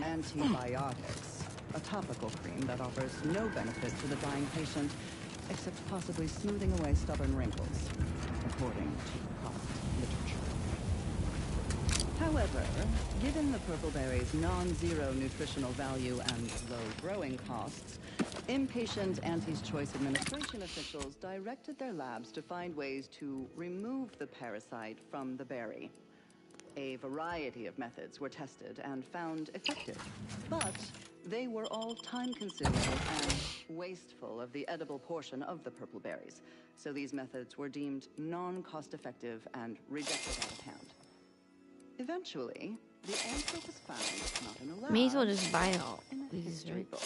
antibiotics. a topical cream that offers no benefit to the dying patient, except possibly smoothing away stubborn wrinkles, according to product literature. However, given the purple berry's non-zero nutritional value and low growing costs, impatient Auntie's Choice Administration officials directed their labs to find ways to remove the parasite from the berry. A variety of methods were tested and found effective, but they were all time-consuming and wasteful of the edible portion of the purple berries, so these methods were deemed non-cost-effective and rejected out of hand. Eventually, the answer was found not in a lab, may as well just buy all in a these, history right? book.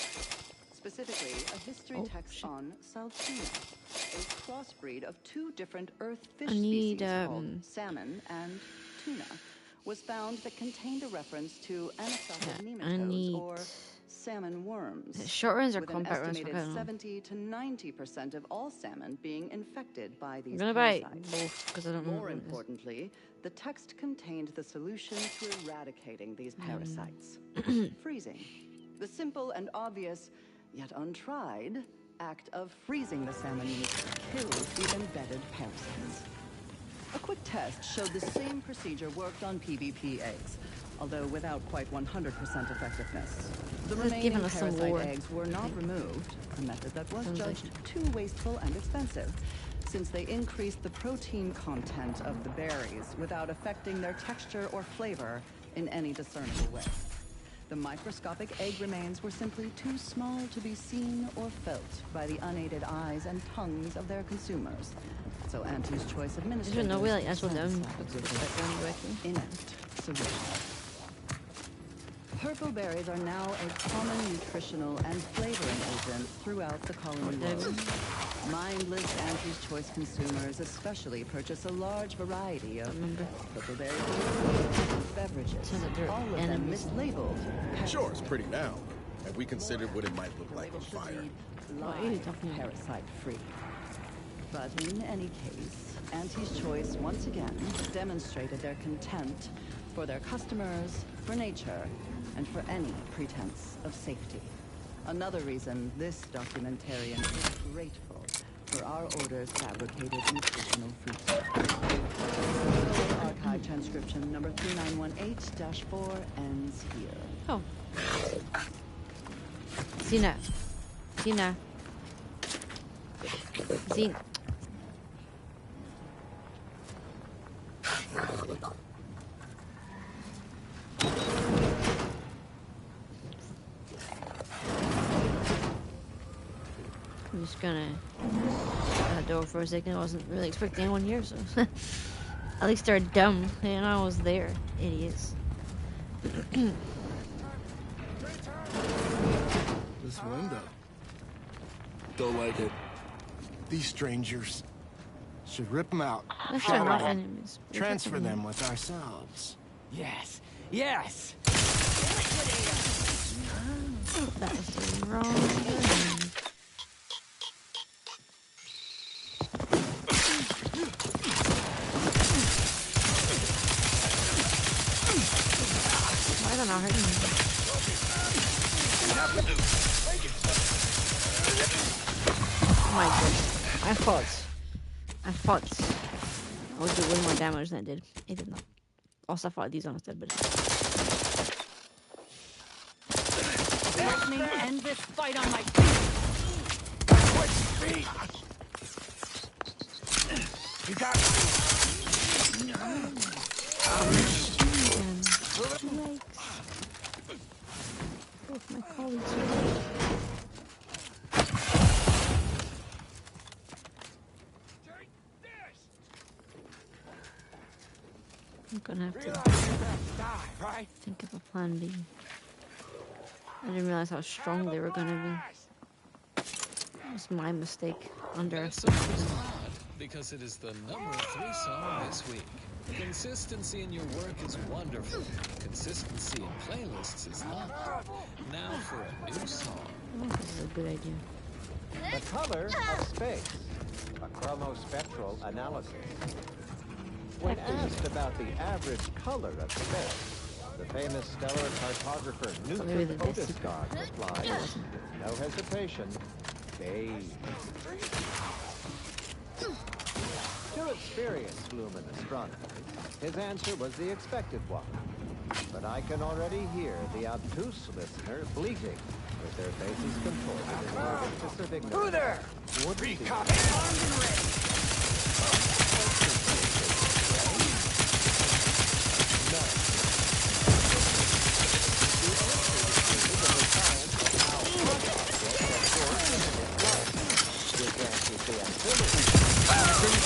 Specifically, a history text on Saltuna, a crossbreed of two different earth fish species called salmon and tuna, was found that contained a reference to anisotid nematodes, or salmon worms, short runs or with an compact runs? estimated 70 to 90% of all salmon being infected by these I'm gonna buy parasites. both because I don't know. More importantly, the text contained the solution to eradicating these parasites. Freezing. The simple and obvious, yet untried, act of freezing the salmon meat kills the embedded parasites. A quick test showed the same procedure worked on PvP eggs, although without quite 100% effectiveness. The remaining parasite eggs were not removed, a method that was judged too wasteful and expensive, since they increased the protein content of the berries without affecting their texture or flavor in any discernible way. The microscopic egg remains were simply too small to be seen or felt by the unaided eyes and tongues of their consumers. So Auntie's Choice Administrators no way, like, that's what them inept solution. Purple berries are now a common nutritional and flavoring agent throughout the colony world. Mindless Auntie's Choice consumers especially purchase a large variety of purple berry beverages, all of them mislabeled. Sure, it's pretty now, and we considered what it might look like on fire. Parasite-free. But in any case, Auntie's Choice once again demonstrated their contempt for their customers, for nature, and for any pretense of safety. Another reason this documentarian is grateful for our orders fabricated nutritional food. Archive transcription number 3918-4 ends here. Oh. Zina. Zina. Zina. I'm just gonna shut that door for a second. I wasn't really expecting anyone here, so at least they're dumb. And I was there, idiots. This window. Don't like it. These strangers should rip them out. Not enemies. Transfer them with ourselves. Yes. Yes. That was the wrong thing. Why are they not hurting me? Oh my goodness. I fought. I would do way more damage than I did. It did not. Also, I fought these on instead, but let me end this fight on my feet. You got me. Both my colleagues are I'm gonna have to think of a plan B. I didn't realize how strong they were gonna be. It was my mistake. Underestimated. Because it is the number 3 song this week. Consistency in your work is wonderful. Consistency in playlists is not. Now for a new song. Oh, this is a good idea. The color of space. A chromospectral analysis. When asked about the average color of space, The famous stellar cartographer Newton Odescard replied, with no hesitation, bathe. To experienced Lumen astronomers, his answer was the expected one. But I can already hear the obtuse listener bleating, with their faces contorted in nervous ignorance. Who there? Recopy. Armed and ready.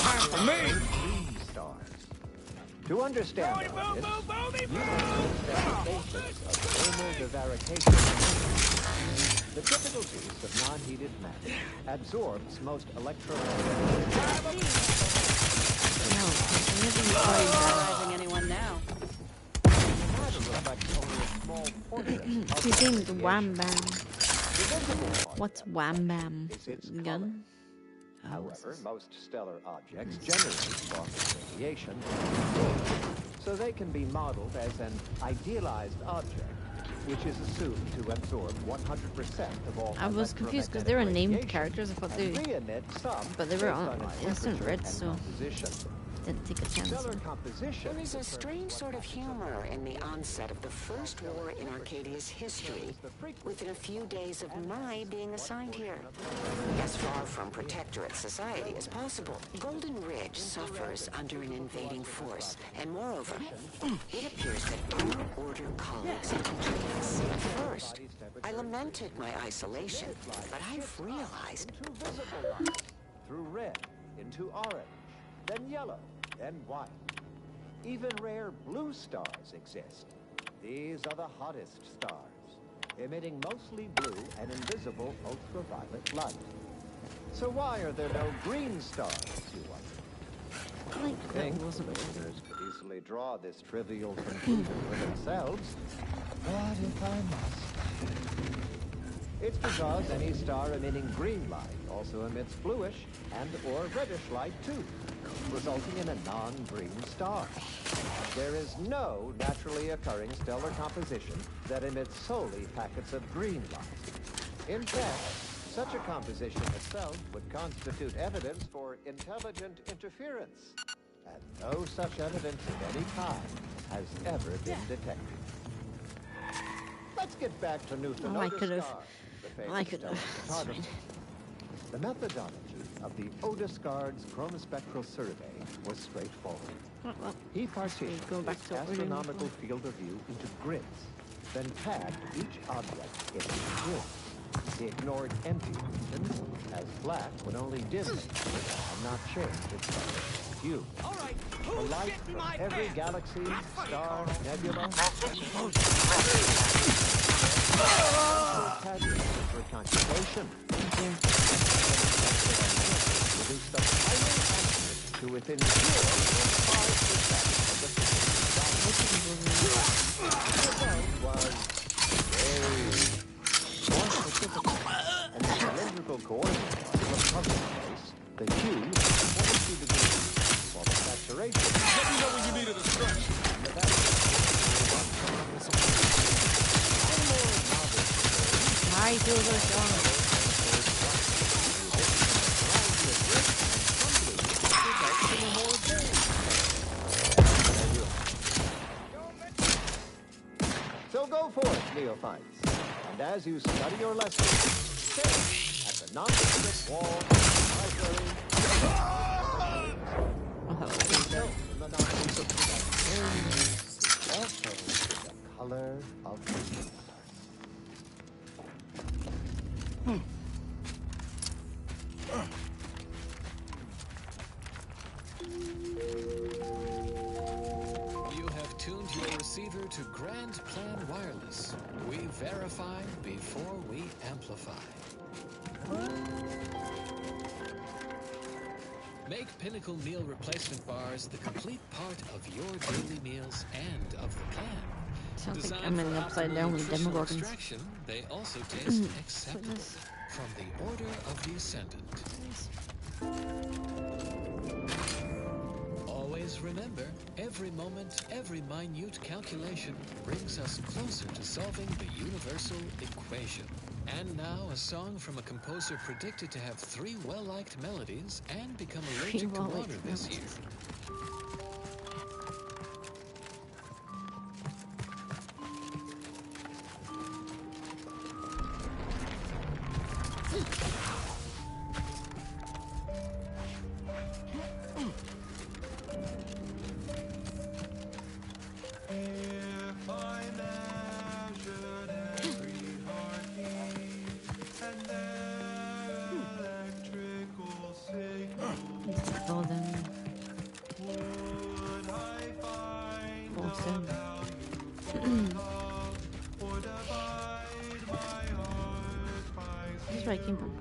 Time for me. Stars. To understand all this, you must understand the basics of thermal divarication. The typical piece of non-heated matter absorbs most electromagnetic. Surprising anyone now. His name is Wham Bam. What's Wham Bam? Gun? However, most stellar objects generate strong radiation, so they can be modeled as an idealized object, which is assumed to absorb 100% of all. I was confused because they were named characters. I thought they, but they were on instant red, so didn't take a chance. There is a strange sort of humor in the onset of the first war in Arcadia's history, within a few days of my being assigned here. As far from Protectorate society as possible, Golden Ridge suffers under an invading force, and moreover, it appears that our Order colleagues have betrayed us. At first, I lamented my isolation, but I've realized... Through red into orange, then yellow, then white. Even rare blue stars exist. These are the hottest stars, emitting mostly blue and invisible ultraviolet light. So why are there no green stars, you wonder? I think listeners could easily draw this trivial conclusion for themselves, but if I must... It's because any star emitting green light also emits bluish and or reddish light too, resulting in a non-green star. There is no naturally occurring stellar composition that emits solely packets of green light. In fact, such a composition itself would constitute evidence for intelligent interference, and no such evidence of any kind has ever been detected. Let's get back to Newton Odescard. The methodology of the Odescard's chromospectral survey was straightforward. He partitioned his astronomical field of view into grids, then tagged each object in each grid. He ignored empty regions, as black would only dim it and not change its hue. The light from every galaxy, star, nebula, for computation. Reduce the final answer to within 0.5% of the was very more specific. And the cylindrical coordinate of a puzzle space, the hue was 22 degrees, while the saturation... Let me know when you need a distraction. I feel so strong. So go forth, neophytes, and as you study your lessons, stare at the nondescript wall of the library. Also, the color of the universe. You have tuned your receiver to Grand Plan Wireless. We verify before we amplify. Make Pinnacle meal replacement bars the complete part of your daily meals and of the plan. Sounds like I'm in an upside down with Demogorgons. They also taste acceptable from the Order of the Ascendant. Always ready. remember, every moment, every minute calculation brings us closer to solving the universal equation. And now, a song from a composer predicted to have 3 well-liked melodies and become allergic to water this year. This is where I came from.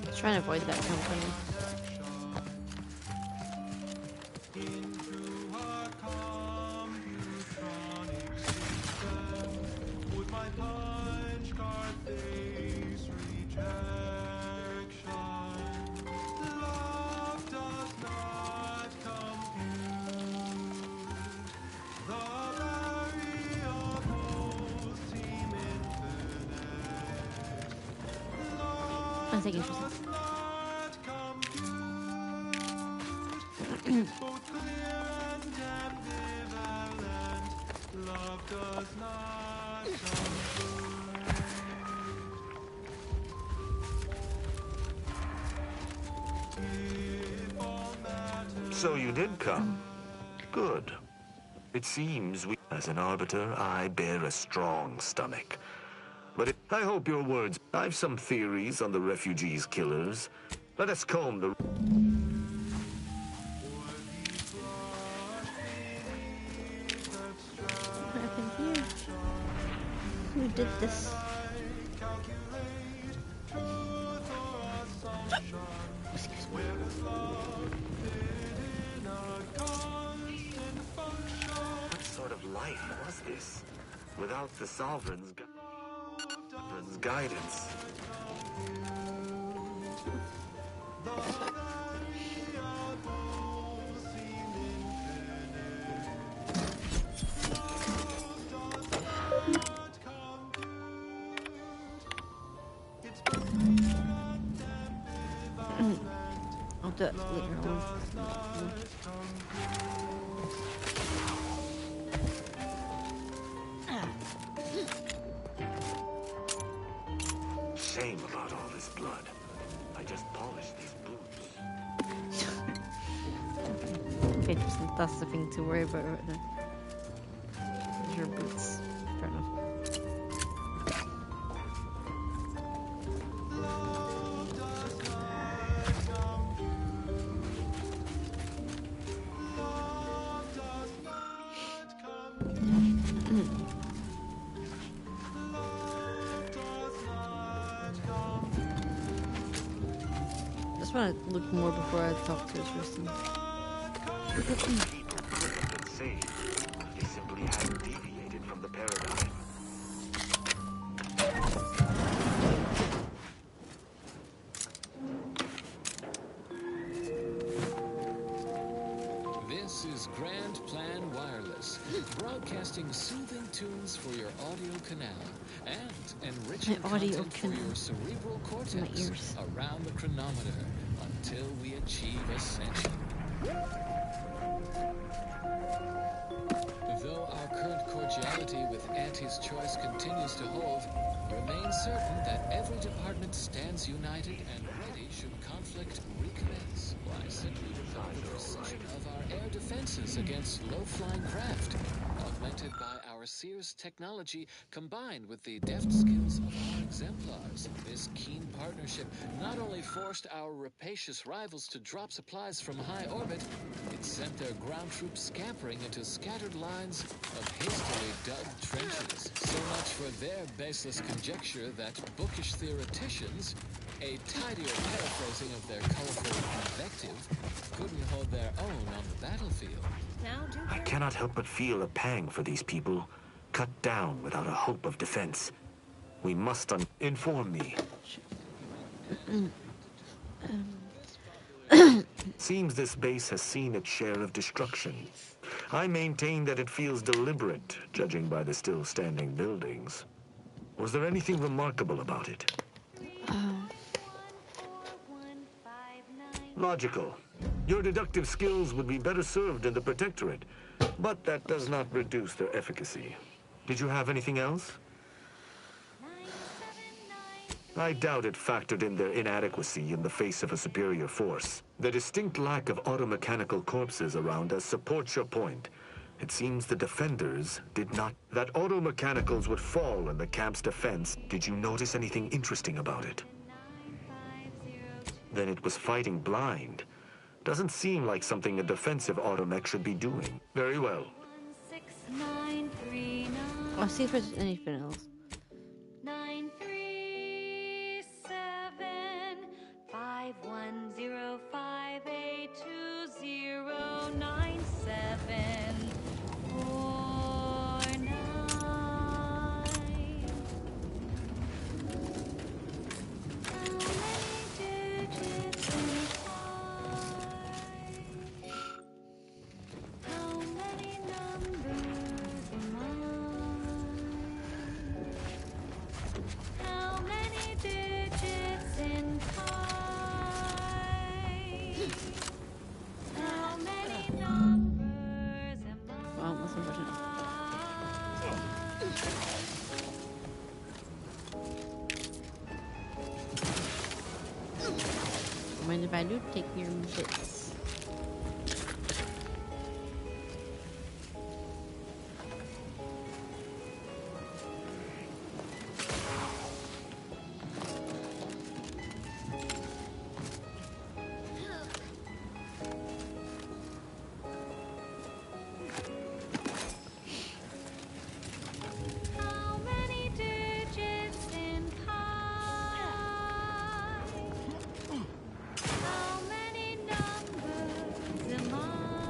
Let's try and avoid that company. I'm taking for some. So you did come. Good. It seems as an arbiter, I bear a strong stomach. But I hope your words... I've some theories on the refugees' killers. Let us comb the... What happened here? Who did this? Excuse me. What sort of life was this? Without the Sovereign's guidance. I'll do it later on. Shame about all this blood. I just polished these boots. Okay, that's the thing to worry about right now. Your boots. Fair enough. I just want to look more before I talk to his person. They simply hadn't deviated from the paradigm. This is Grand Plan Wireless, broadcasting soothing tunes for your audio canal and enriching content for your cerebral cortex around the chronometer until we achieve ascension. Though our current cordiality with Auntie's Choice continues to hold, remain certain that every department stands united and ready should conflict recommence. Why, simply because the precision of our air defenses against low-flying craft, augmented by our Sears technology combined with the deft skills of our exemplars. This keen partnership not only forced our rapacious rivals to drop supplies from high orbit, it sent their ground troops scampering into scattered lines of hastily dug trenches. So much for their baseless conjecture that bookish theoreticians A tidier paraphrasing of their colorful invective couldn't hold their own on the battlefield. I cannot help but feel a pang for these people, cut down without a hope of defense. We must inform me. Seems this base has seen its share of destruction. I maintain that it feels deliberate, judging by the still standing buildings. Was there anything remarkable about it? Logical. Your deductive skills would be better served in the Protectorate, but that does not reduce their efficacy. Did you have anything else? I doubt it factored in their inadequacy in the face of a superior force. The distinct lack of automechanical corpses around us supports your point. It seems the defenders did not... That automechanicals would fall in the camp's defense. Did you notice anything interesting about it? Then it was fighting blind. Doesn't seem like something a defensive automech should be doing. Very well. I'll see if there's anything else. 5 Mind if I do take your bits?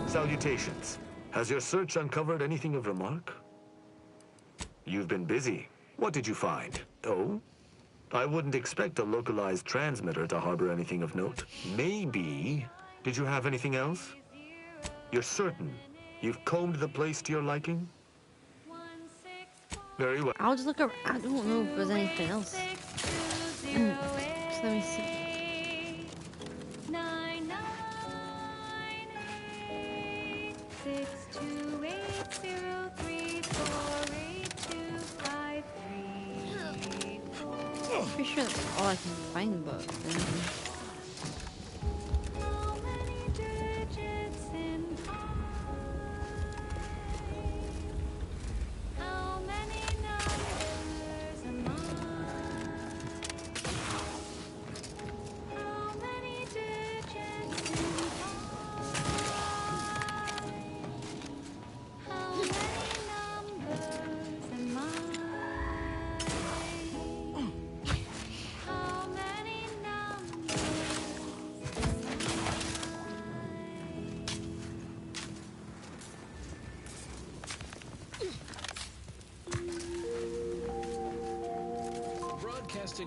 Salutations. Has your search uncovered anything of remark? You've been busy. What did you find? Oh? I wouldn't expect a localized transmitter to harbor anything of note. Maybe. Did you have anything else? You're certain you've combed the place to your liking? Very well. I'll just look around. I don't know if there's anything else. Just let me see. Pretty sure that's all I can find, but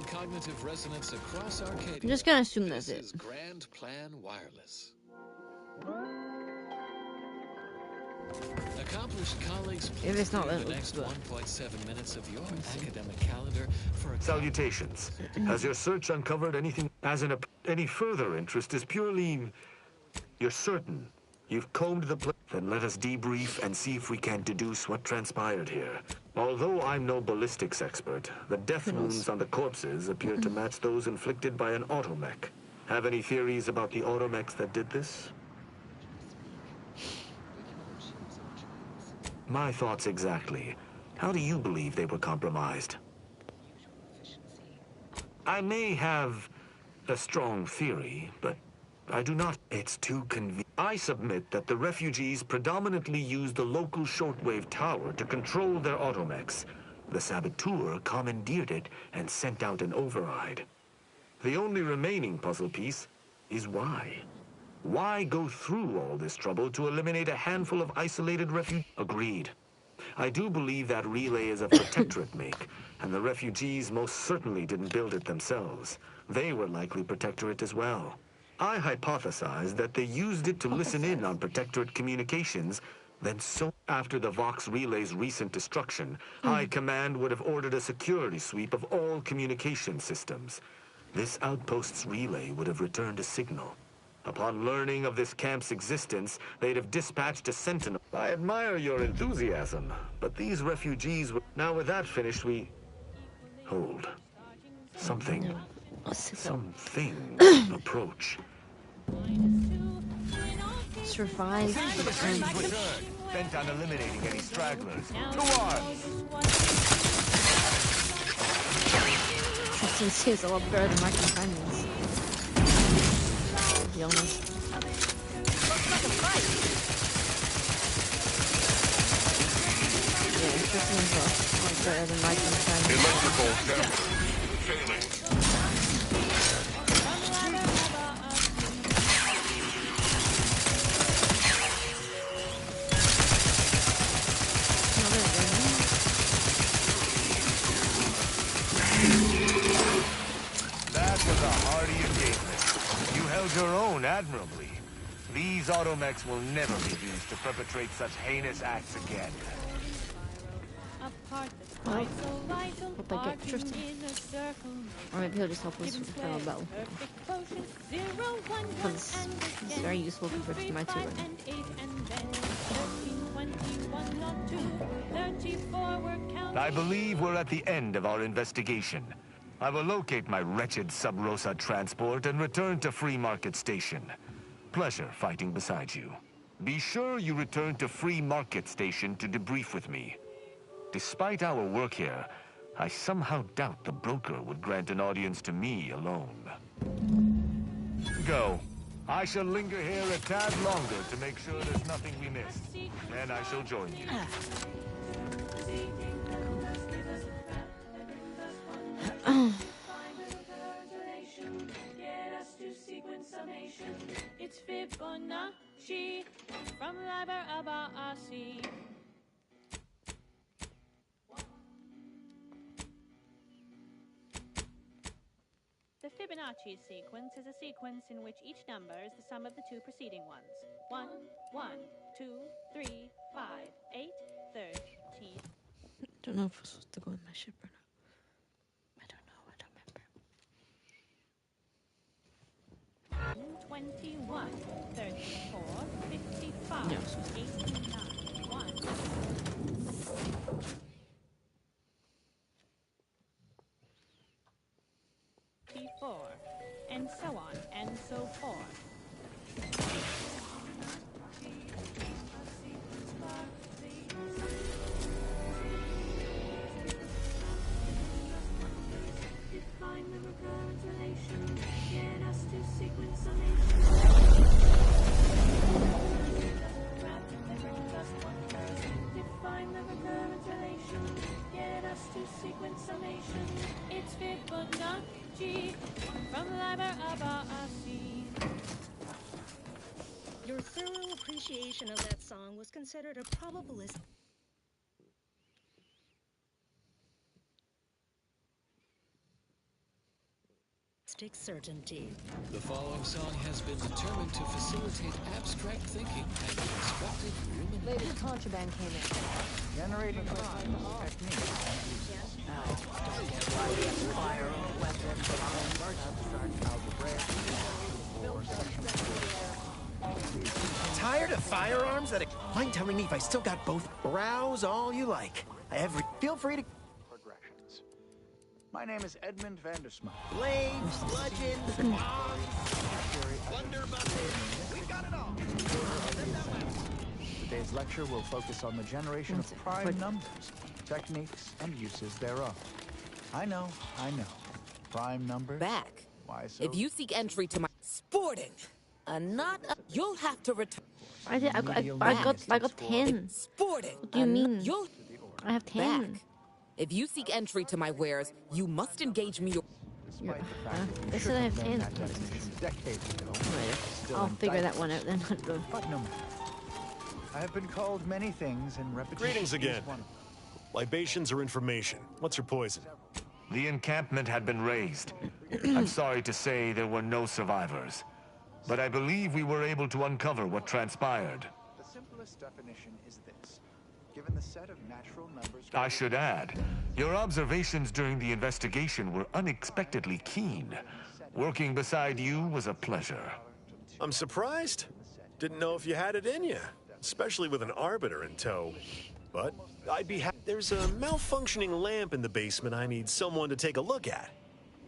Cognitive resonance across Arcadia. I'm just gonna assume that's This is it. Grand Plan Wireless. Accomplished colleagues, If it's not, the then next 1.7 minutes of your academic calendar for a Salutations. Has your search uncovered anything? Any further interest is purely... You're certain you've combed the place? Then let us debrief and see if we can deduce what transpired here. Although I'm no ballistics expert, the death wounds on the corpses appear to match those inflicted by an automech. Have any theories about the automechs that did this? My thoughts exactly. How do you believe they were compromised? I may have a strong theory, but I do not. It's too convenient. I submit that the refugees predominantly used the local shortwave tower to control their automechs. The saboteur commandeered it and sent out an override. The only remaining puzzle piece is why. Why go through all this trouble to eliminate a handful of isolated refugees? Agreed. I do believe that relay is of Protectorate make, and the refugees most certainly didn't build it themselves. They were likely Protectorate as well. I hypothesize that they used it to listen in on Protectorate communications, then after the Vox relay's recent destruction, High Command would have ordered a security sweep of all communication systems. This outpost's relay would have returned a signal. Upon learning of this camp's existence, they'd have dispatched a sentinel. I admire your enthusiasm, but these refugees were... Now with that finished, we... Hold. Something approach. Survive. Bent on eliminating any stragglers. To arms! This seems a lot better than my companions. To be honest. Yeah, this seems a lot better than my companions. Electrical failing. Your own admirably. These automechs will never be used to perpetrate such heinous acts again. Well, hope I get Tristan. Or maybe he'll just help us with Bell. Because he's very useful compared to my two. I believe we're at the end of our investigation. I will locate my wretched Sub Rosa transport and return to Free Market Station. Pleasure fighting beside you. Be sure you return to Free Market Station to debrief with me. Despite our work here, I somehow doubt the broker would grant an audience to me alone. Go. I shall linger here a tad longer to make sure there's nothing we missed. Then I shall join you. It's Fibonacci from Liber Abaasi. The Fibonacci sequence is a sequence in which each number is the sum of the two preceding ones. 1, 1, 2, 3, 5, 8, 13. Don't know if I'm supposed to go with my ship or not. 21, 34, 55, no. 89, 1. 54, and so on, and so forth. Define the recurrent relation. Get us to sequence summation. Define the recurrent relation. Get us to sequence summation. It's Fibonacci from Liber Abaasi. Your thorough appreciation of that song was considered a probabilistic certainty. The following song has been determined to facilitate abstract thinking and constructive rumination. Latest contraband came in. Generating crime technique. Fire, weapons, Tired of firearms? Mind telling me if I still got both? Browse all you like. Feel free to... My name is Edmund Vandersma. Blades, bludgeons, bombs. We've got it all. Today's lecture will focus on the generation of prime numbers, techniques, and uses thereof. I know. Prime numbers. Back. Why so? If you seek entry to my sporting, you'll have to return. I got 10. Sporting. What do you mean? I have 10. Back. If you seek entry to my wares, you must engage me. Despite the fact that you They should said I have have known hands. that designation decades ago. Still I'll in figure that diapers. one out then. But no matter. I have been called many things, and repetition Greetings is again. one of them. Libations or information? What's your poison? The encampment had been razed. I'm sorry to say there were no survivors. But I believe we were able to uncover what transpired. The simplest definition is this. Given the set of natural numbers... I should add, your observations during the investigation were unexpectedly keen. Working beside you was a pleasure. I'm surprised. Didn't know if you had it in you, especially with an arbiter in tow. But I'd be happy. There's a malfunctioning lamp in the basement I need someone to take a look at.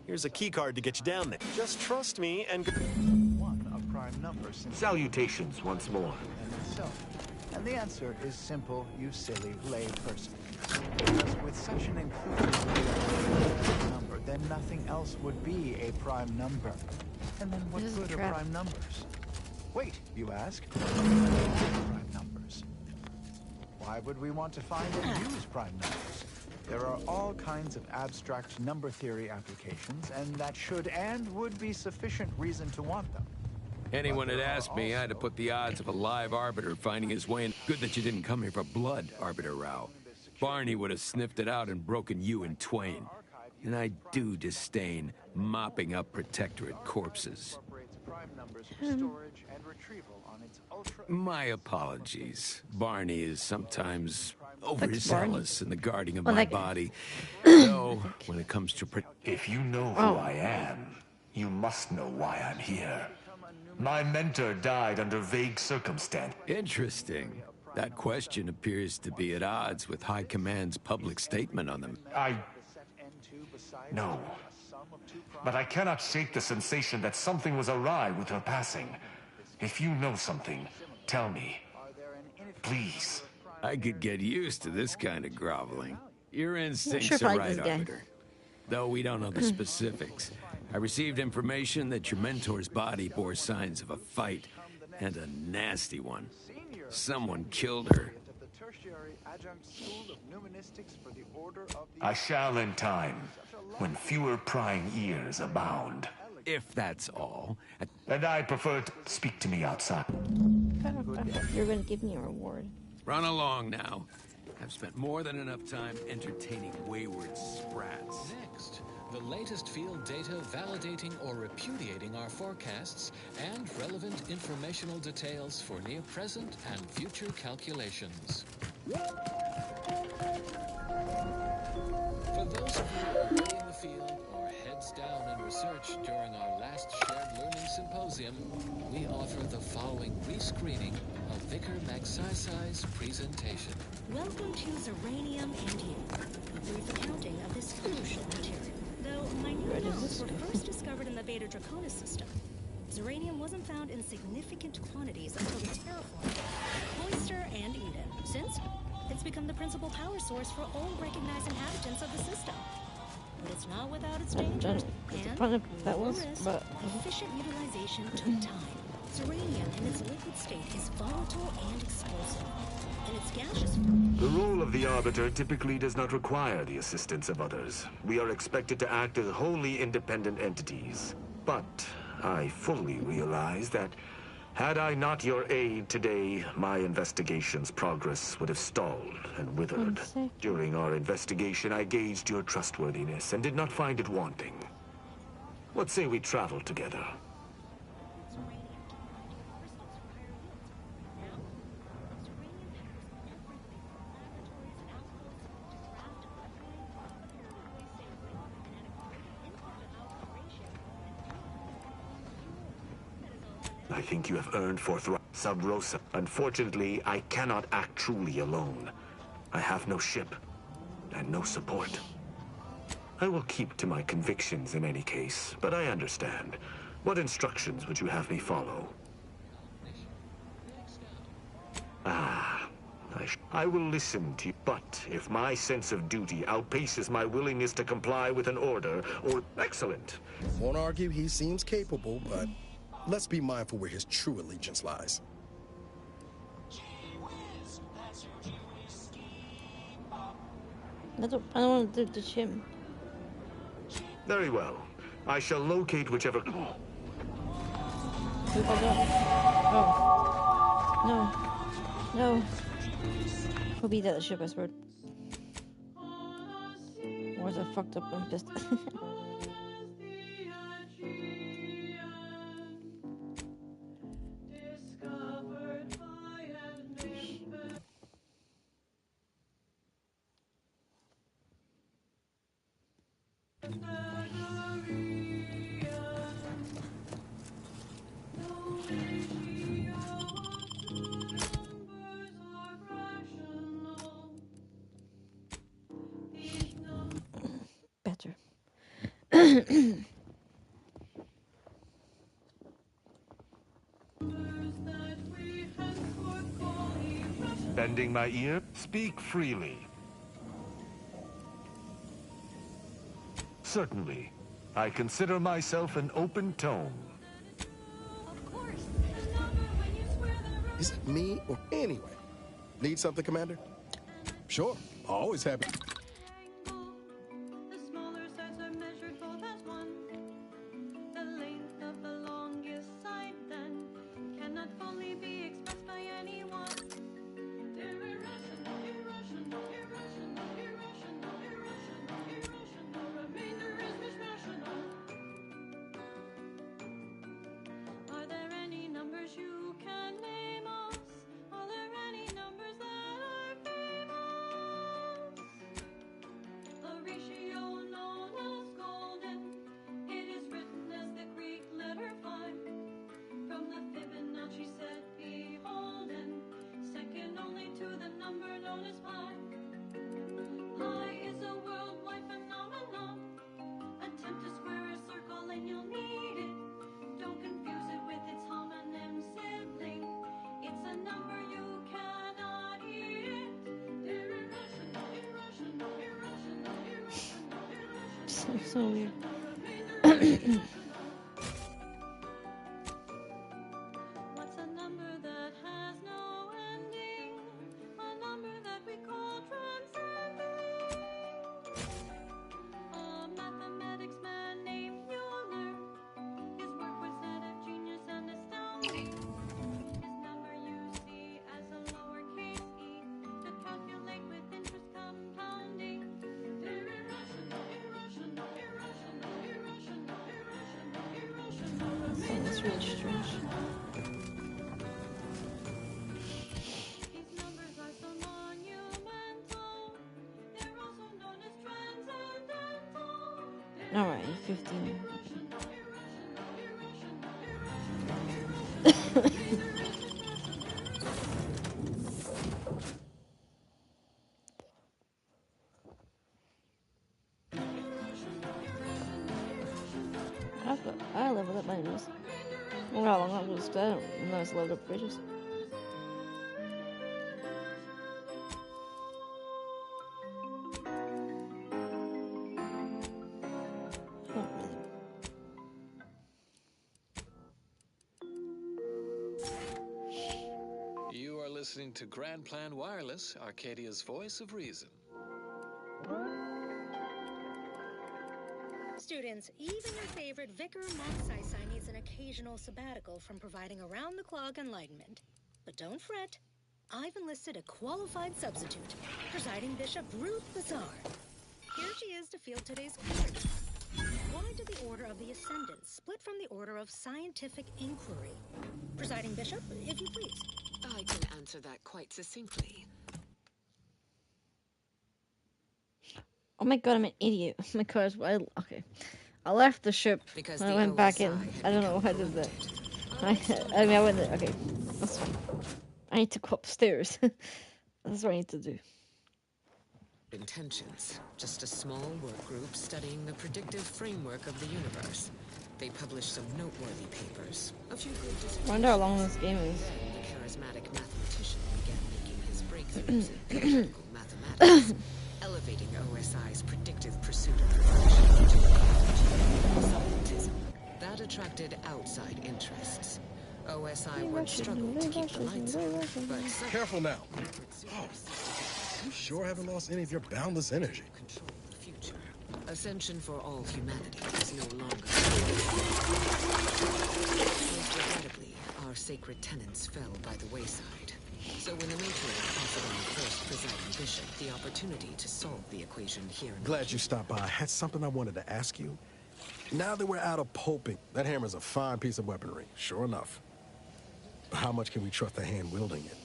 Here's a keycard to get you down there. Just trust me and... One of prime numbers... Salutations once more. ...and itself. And the answer is simple, you silly lay person. Because with such an inclusive number, then nothing else would be a prime number. And then what good are prime numbers? Wait, you ask? Prime numbers. Why would we want to find and use prime numbers? There are all kinds of abstract number theory applications, and that should and would be sufficient reason to want them. Anyone had asked me, I'd have put the odds of a live arbiter finding his way in. Good that you didn't come here for blood, Arbiter Rao. Barney would have sniffed it out and broken you in twain. And I do disdain mopping up Protectorate corpses. My apologies. Barney is sometimes overzealous in the guarding of my body. Though, when it comes to... If you know who I am, you must know why I'm here. My mentor died under vague circumstance. Interesting. That question appears to be at odds with High Command's public statement on them. No. But I cannot shake the sensation that something was awry with her passing. If you know something, tell me. Please. I could get used to this kind of groveling. Your instincts Sure, are like right, this guy. Arbiter. Though we don't know the specifics. I received information that your mentor's body bore signs of a fight, and a nasty one. Someone killed her. I shall in time, when fewer prying ears abound. If that's all. And I prefer to speak to me outside. You're going to give me a reward. Run along now. I've spent more than enough time entertaining wayward sprats. Next, the latest field data validating or repudiating our forecasts and relevant informational details for near present and future calculations. For those of you away in the field or heads down in research during our last shared learning symposium, we offer the following rescreening of Vicar Magsaysay's presentation. Welcome to Zeranium and You, a brief accounting of this crucial material. Though minute amounts were first discovered in the Beta Draconis system, Zeranium wasn't found in significant quantities until the terraforming of Cloister and Eden. Since it's become the principal power source for all recognized inhabitants of the system. But it's not without its dangers, and efficient utilization took time. Zeranium in its liquid state is volatile and explosive. In its gaseous form, The role of the Arbiter typically does not require the assistance of others. We are expected to act as wholly independent entities. But I fully realize that had I not your aid today, my investigation's progress would have stalled and withered. During our investigation, I gauged your trustworthiness and did not find it wanting. What say we travel together? I think you have earned forthright. Sub Rosa. Unfortunately, I cannot act truly alone. I have no ship, and no support. I will keep to my convictions in any case, but I understand. What instructions would you have me follow? I will listen to you, but if my sense of duty outpaces my willingness to comply with an order, or... Excellent! Won't argue he seems capable, but let's be mindful where his true allegiance lies. I don't want to do the gym. Very well. I shall locate whichever... Oh. No. No. We'll be at the ship, I swear. Or is I fucked up? I'm pissed. Better. Bending my ear, speak freely. Certainly. I consider myself an open tome. Is it me or anyway? Need something, Commander? Sure, always happy. So weird. What's a number that has no ending? A number that we call transcending. A mathematics man named Mueller. His work was that of genius and astounding. His number you see as a lowercase e to calculate with interest compounding. That's really strange. These numbers are so monumental. They're also known as transcendental. Alright, 15. I leveled up my nose. I wonder how long I was, because I don't know it's leveled up bridges. You are listening to Grand Plan Wireless, Arcadia's voice of reason. Students, even your favorite Vicar Montsaisai needs an occasional sabbatical from providing around-the-clock enlightenment. But don't fret. I've enlisted a qualified substitute, Presiding Bishop Ruth Bazaar. Here she is to field today's quiz. Why did the Order of the Ascendant split from the Order of Scientific Inquiry? Presiding Bishop, if you please. I can answer that quite succinctly. Oh my god, I'm an idiot. My car's okay. I left the ship Because when I the went back OSI in. I don't know why I did that. I mean, I went there. Okay, that's fine. I need to go upstairs. That's what I need to do. Intentions. Just a small work group studying the predictive framework of the universe. They published some noteworthy papers. A few good I wonder how long this game is. Then the charismatic mathematician began making his breakthroughs in theoretical mathematics, elevating OSI's predictive pursuit of perfection to a scientism. That attracted outside interests. OSI once struggled to keep the lights on, but careful now. Oh, you sure haven't lost any of your boundless energy. Control the future. Ascension for all humanity is no longer. Most regrettably, our sacred tenets fell by the wayside. So when the matriarch offered on the first presiding bishop the opportunity to solve the equation here in Glad you stopped by. I had something I wanted to ask you. Now that we're out of pulping, that hammer's a fine piece of weaponry, sure enough. But how much can we trust the hand wielding it?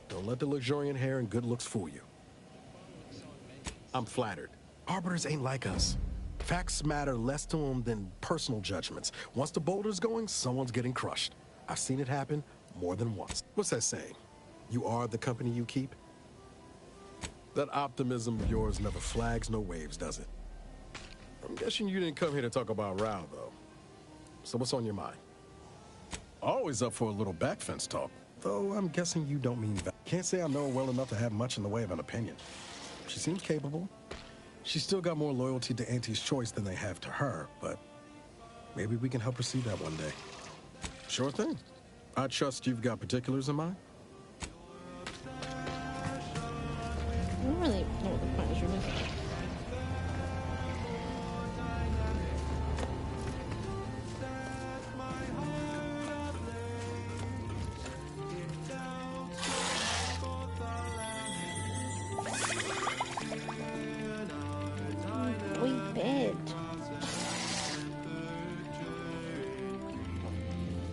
Don't let the luxuriant hair and good looks fool you. I'm flattered. Arbiters ain't like us. Facts matter less to them than personal judgments. Once the boulder's going, someone's getting crushed. I've seen it happen more than once. What's that saying? You are the company you keep? That optimism of yours never flags no waves, does it? I'm guessing you didn't come here to talk about Rao, though. So what's on your mind? Always up for a little back fence talk. Though I'm guessing you don't mean that. Can't say I know her well enough to have much in the way of an opinion. She seems capable. She's still got more loyalty to Auntie's choice than they have to her, but maybe we can help her see that one day. Sure thing. I trust you've got particulars in mind. I don't really know what the punishment is.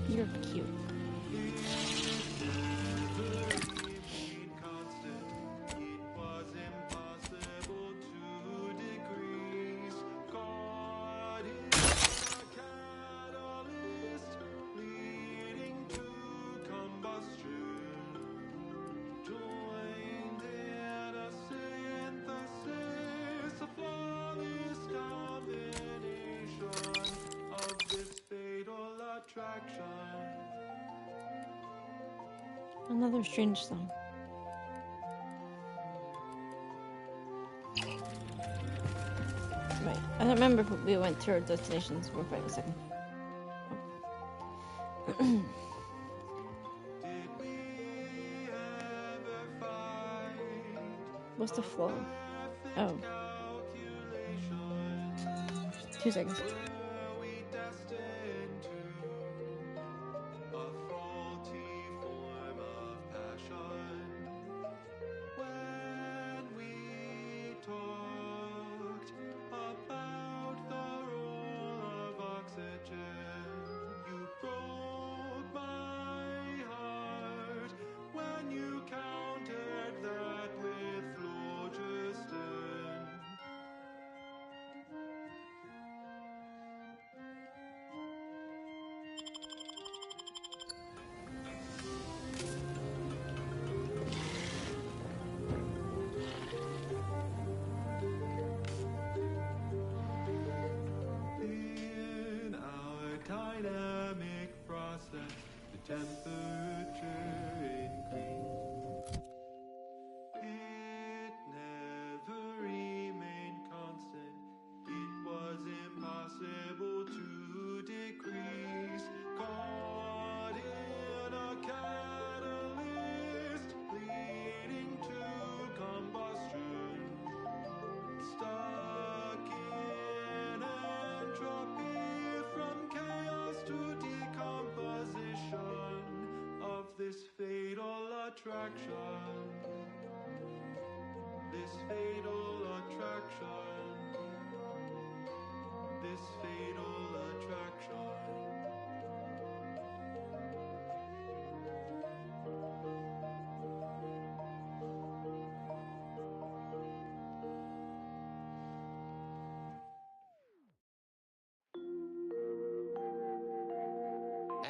You're cute. Another strange song. Right. I don't remember if we went through our destinations. We're wait a second. What's the flow? Oh. 2 seconds.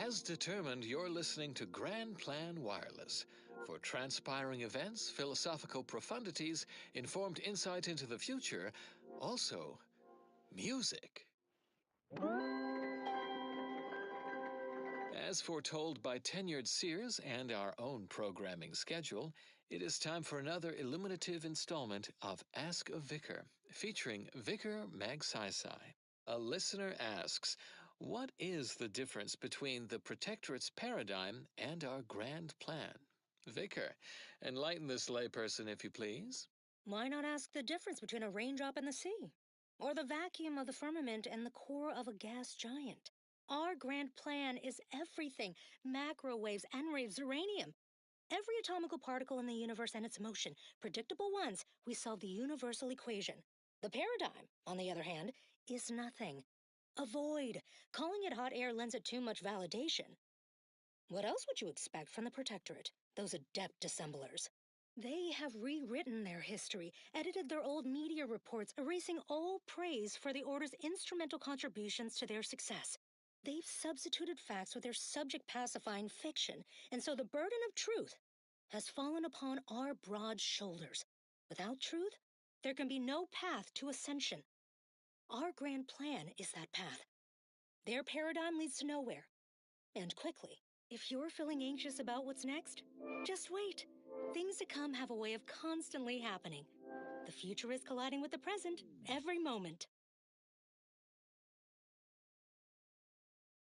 As determined, you're listening to Grand Plan Wireless. For transpiring events, philosophical profundities, informed insight into the future, also music. As foretold by tenured seers and our own programming schedule, it is time for another illuminative installment of Ask a Vicar, featuring Vicar Magsaysay. A listener asks, what is the difference between the Protectorate's paradigm and our grand plan? Vicar, enlighten this layperson if you please. Why not ask the difference between a raindrop and the sea? Or the vacuum of the firmament and the core of a gas giant? Our grand plan is everything. Macro waves, N waves, uranium. Every atomical particle in the universe and its motion. Predictable ones, we solve the universal equation. The paradigm, on the other hand, is nothing. A void. Calling it hot air lends it too much validation. What else would you expect from the Protectorate, those adept dissemblers? They have rewritten their history, edited their old media reports, erasing all praise for the Order's instrumental contributions to their success. They've substituted facts with their subject-pacifying fiction, and so the burden of truth has fallen upon our broad shoulders. Without truth, there can be no path to ascension. Our grand plan is that path. Their paradigm leads to nowhere, and quickly. If you're feeling anxious about what's next, just wait. Things to come have a way of constantly happening. The future is colliding with the present every moment.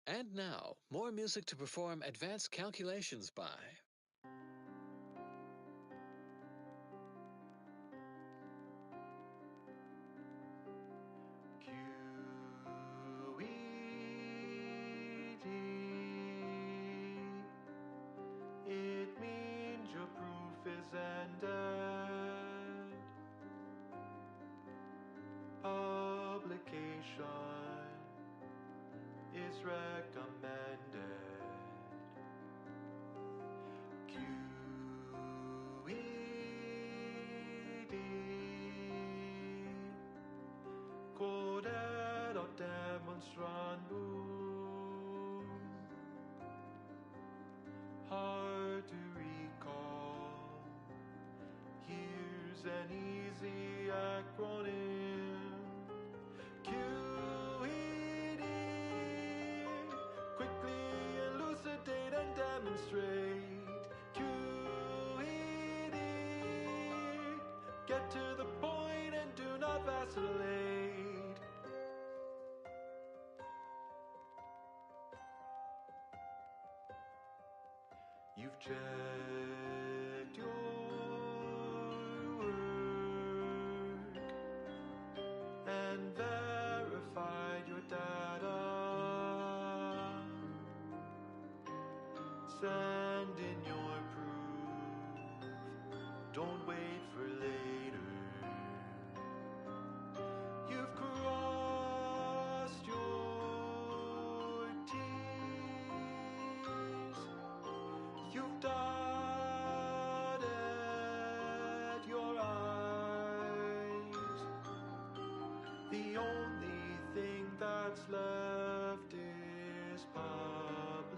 And now, more music to perform advanced calculations by. It means your proof is ended. Publication is recommended. QED Quoted or demonstrandum. Hard to recall. Here's an easy acronym. QED. Quickly elucidate and demonstrate. QED. Get to the point and do not vacillate. You've checked your work and verified your data. Send in your proof. Don't wait for later. You've crossed your T's. You've dotted your I's. The only thing that's left is publicize.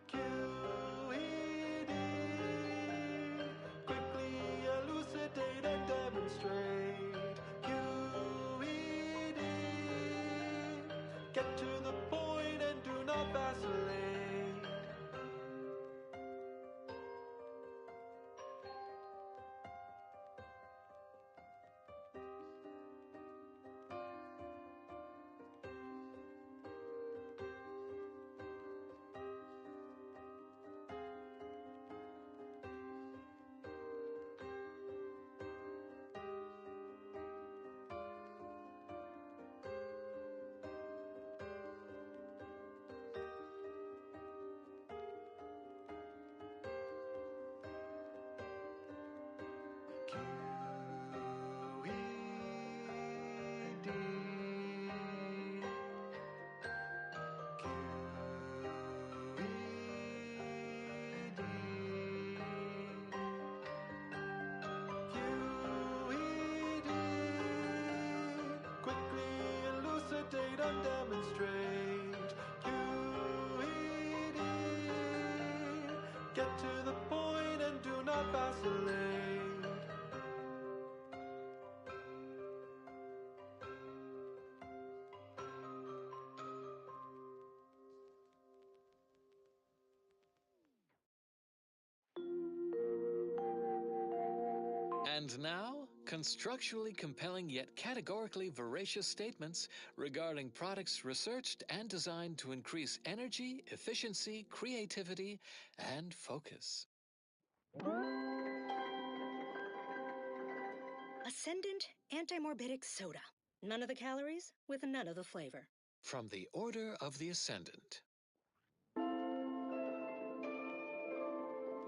QED. Quickly elucidate and demonstrate. QED. Get to the point and do not vacillate. Quickly elucidate and demonstrate. QED. Get to the point and do not vacillate. And now, constructually compelling yet categorically veracious statements regarding products researched and designed to increase energy, efficiency, creativity, and focus. Ascendant Antimorbidic Soda. None of the calories with none of the flavor. From the Order of the Ascendant.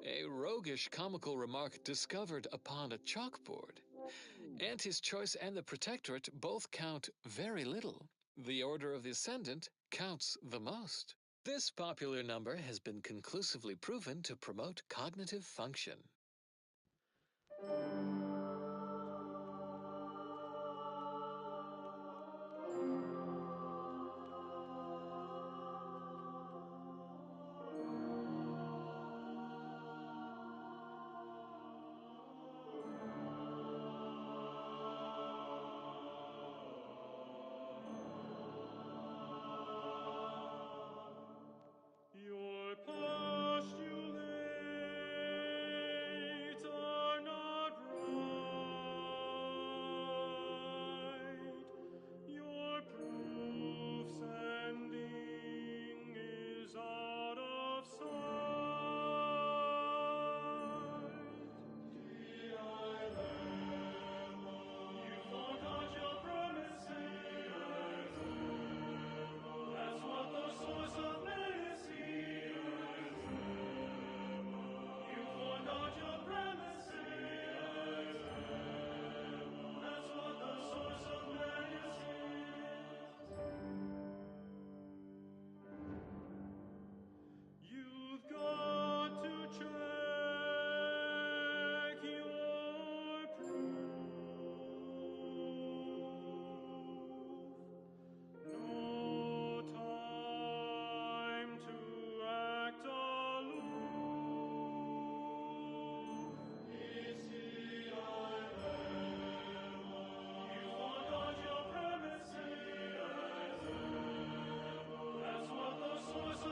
A roguish comical remark discovered upon a chalkboard. And his choice and the Protectorate both count very little. The Order of the Ascendant counts the most. This popular number has been conclusively proven to promote cognitive function. Your postulates are not right. Your proof sending is out of sight. You forgot your promises. That's what the source of You've got to check your proof. No time to act aloof. Ici I You forgot your premises. That's what the source of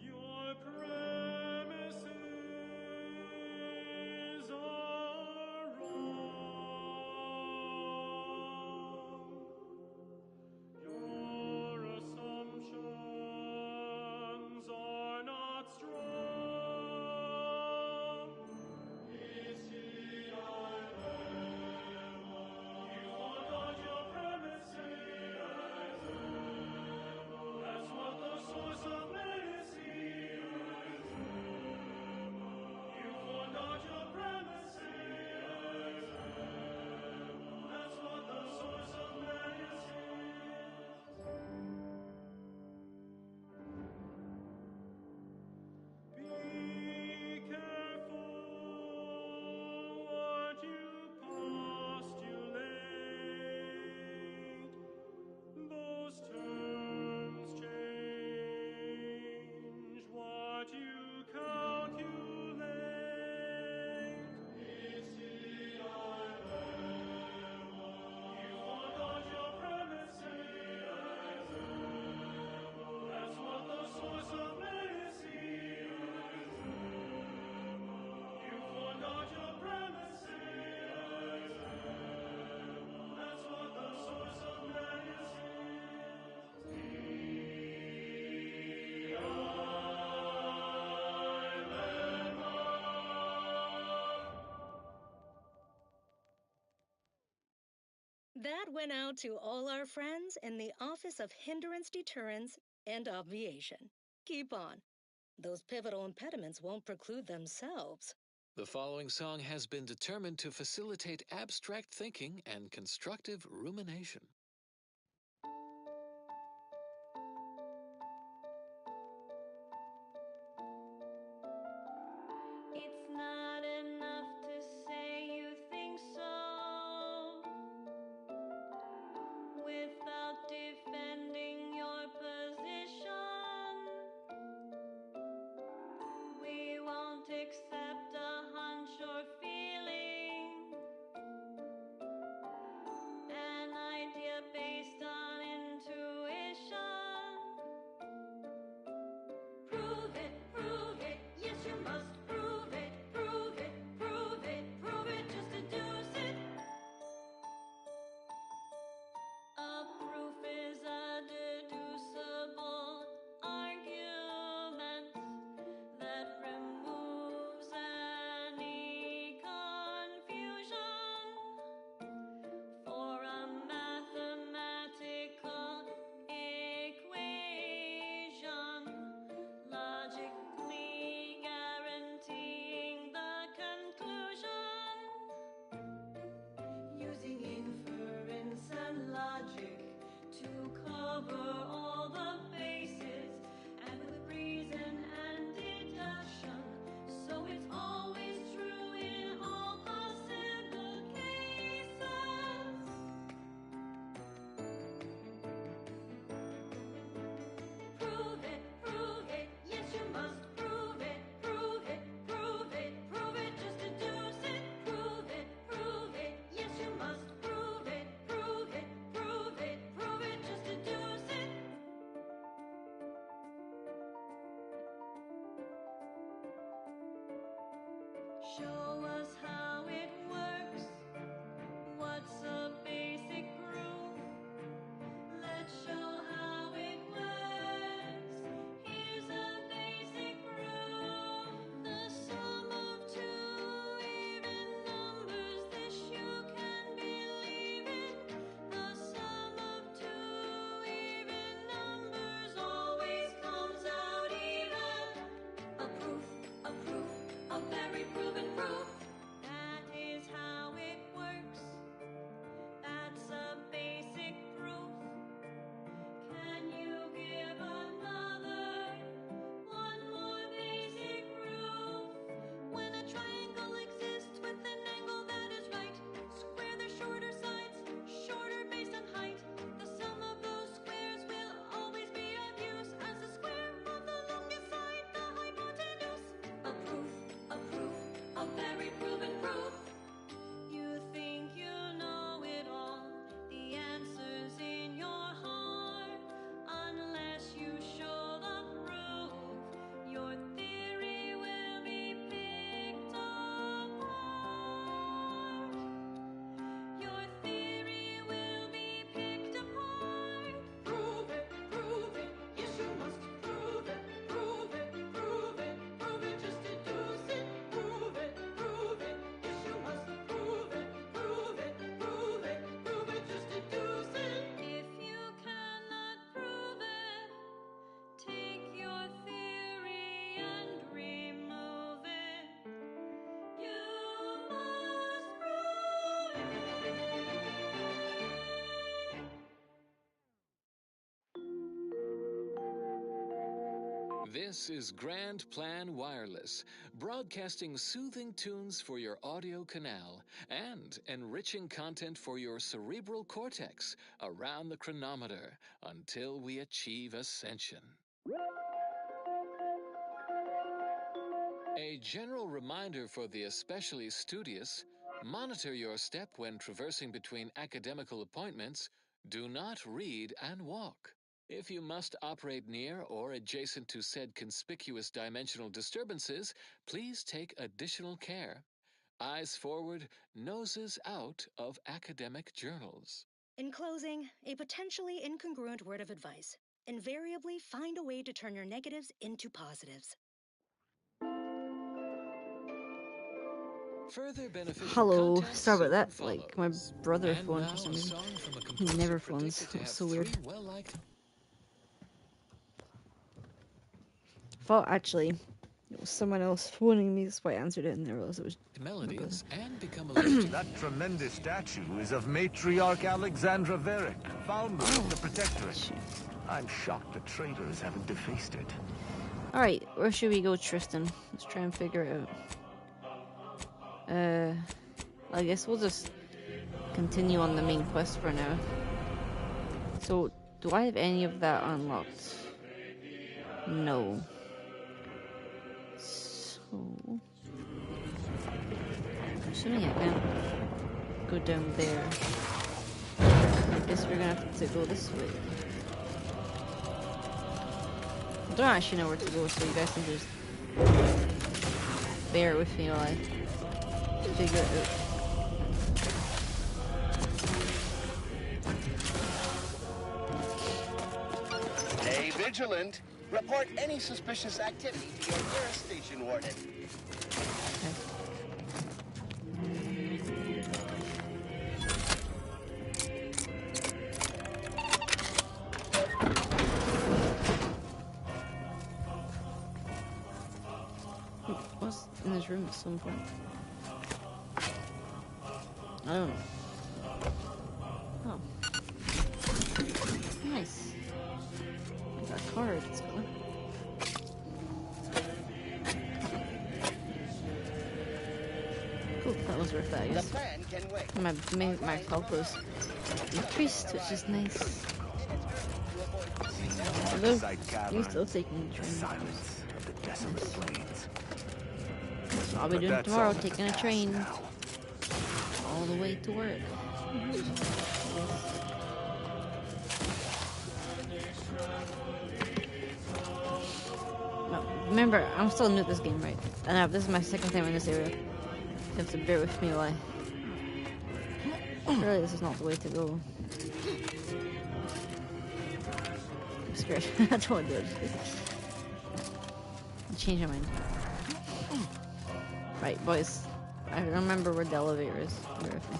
Your premises are wrong. Your assumptions are not strong. Ici I You forgot your premises. That's what the source of You forgot your premises. That's what the source of Be careful what you postulate. Those terms change what you calculate. Ici I You forgot your premises. That's what the source of You forgot your premises. That's what the source of That went out to all our friends in the Office of Hindrance Deterrence and Obviation. Keep on. Those pivotal impediments won't preclude themselves. The following song has been determined to facilitate abstract thinking and constructive rumination. It's not enough to say you think so without defending your position. We won't accept a hunch or feeling, an idea based on intuition. Prove it, yes you must prove it, prove it, prove it, prove it, just deduce it. cover all the bases, and with reason and deduction, so it's always true in all possible cases. Prove it, yes you must prove it, prove it, prove it, prove it, just deduce it. Prove it, yes you must prove it, prove it, prove it, prove it, just deduce it. Show us how it works. What's a basic proof? Let's show how it works. Here's a basic proof. The sum of two even numbers, this you can believe in. The sum of two even numbers always comes out even. A proof, a very proven proof. That is how it works. That's a basic proof. Can you give another, one more basic proof? When a triangle exists with an angle that is right, square their shorter sides, shorter base and height, the sum of those squares will always be of use as the square of the longest side, the hypotenuse. A very proven proof. You think you know it all, the answer's in your heart. Unless you show the proof, your theory will be picked apart. Your theory will be picked apart. Prove it, yes you must prove it, prove it, prove it, prove it, just deduce it. Prove it, yes you must prove it, prove it, prove it, prove it, just deduce it. If you cannot prove it, take your theory and remove it. You must prove it. This is Grand Plan Wireless, broadcasting soothing tunes for your audio canal and enriching content for your cerebral cortex around the chronometer until we achieve ascension. A general reminder for the especially studious: monitor your step when traversing between academical appointments. Do not read and walk. If you must operate near or adjacent to said conspicuous dimensional disturbances, please take additional care. Eyes forward, noses out of academic journals. In closing, a potentially incongruent word of advice. Invariably find a way to turn your negatives into positives. Further beneficial Hello, content sorry about that. soon Like, my follows. brother And phoned now for a some reason. song from a He composer never phones. predicted to It's have so weird. three well-liked Thought actually it was someone else phoning me, that's why I answered it, and I realized it was melodies and become allergic. That tremendous statue is of Matriarch Alexandra Verick, founder of the Protectorate. I'm shocked the traitors haven't defaced it. Alright, where should we go, Tristan? Let's try and figure it out. I guess we'll just continue on the main quest for now. So, do I have any of that unlocked? No. So, I'm assuming I can't go down there. I guess we're gonna have to go this way. I don't actually know where to go, so you guys can just bear with me while I figure it out. Stay vigilant. Report any suspicious activity to your nearest station warden. Was in this room at some point. I don't know. Oh. Nice. hard. It's cool. Cool, that was worth that, I guess. My health was increased, which is nice. Although, you're still taking the train. Silence of the desolate plains. So I'll be doing tomorrow, taking a train all the way to work. No, remember, I'm still new to this game, right? And this is my second time in this area. You have to bear with me while surely this is not the way to go. I'm scared. I don't want to do it. Change my mind. Right, boys. I don't remember where the elevator is. Bear with me.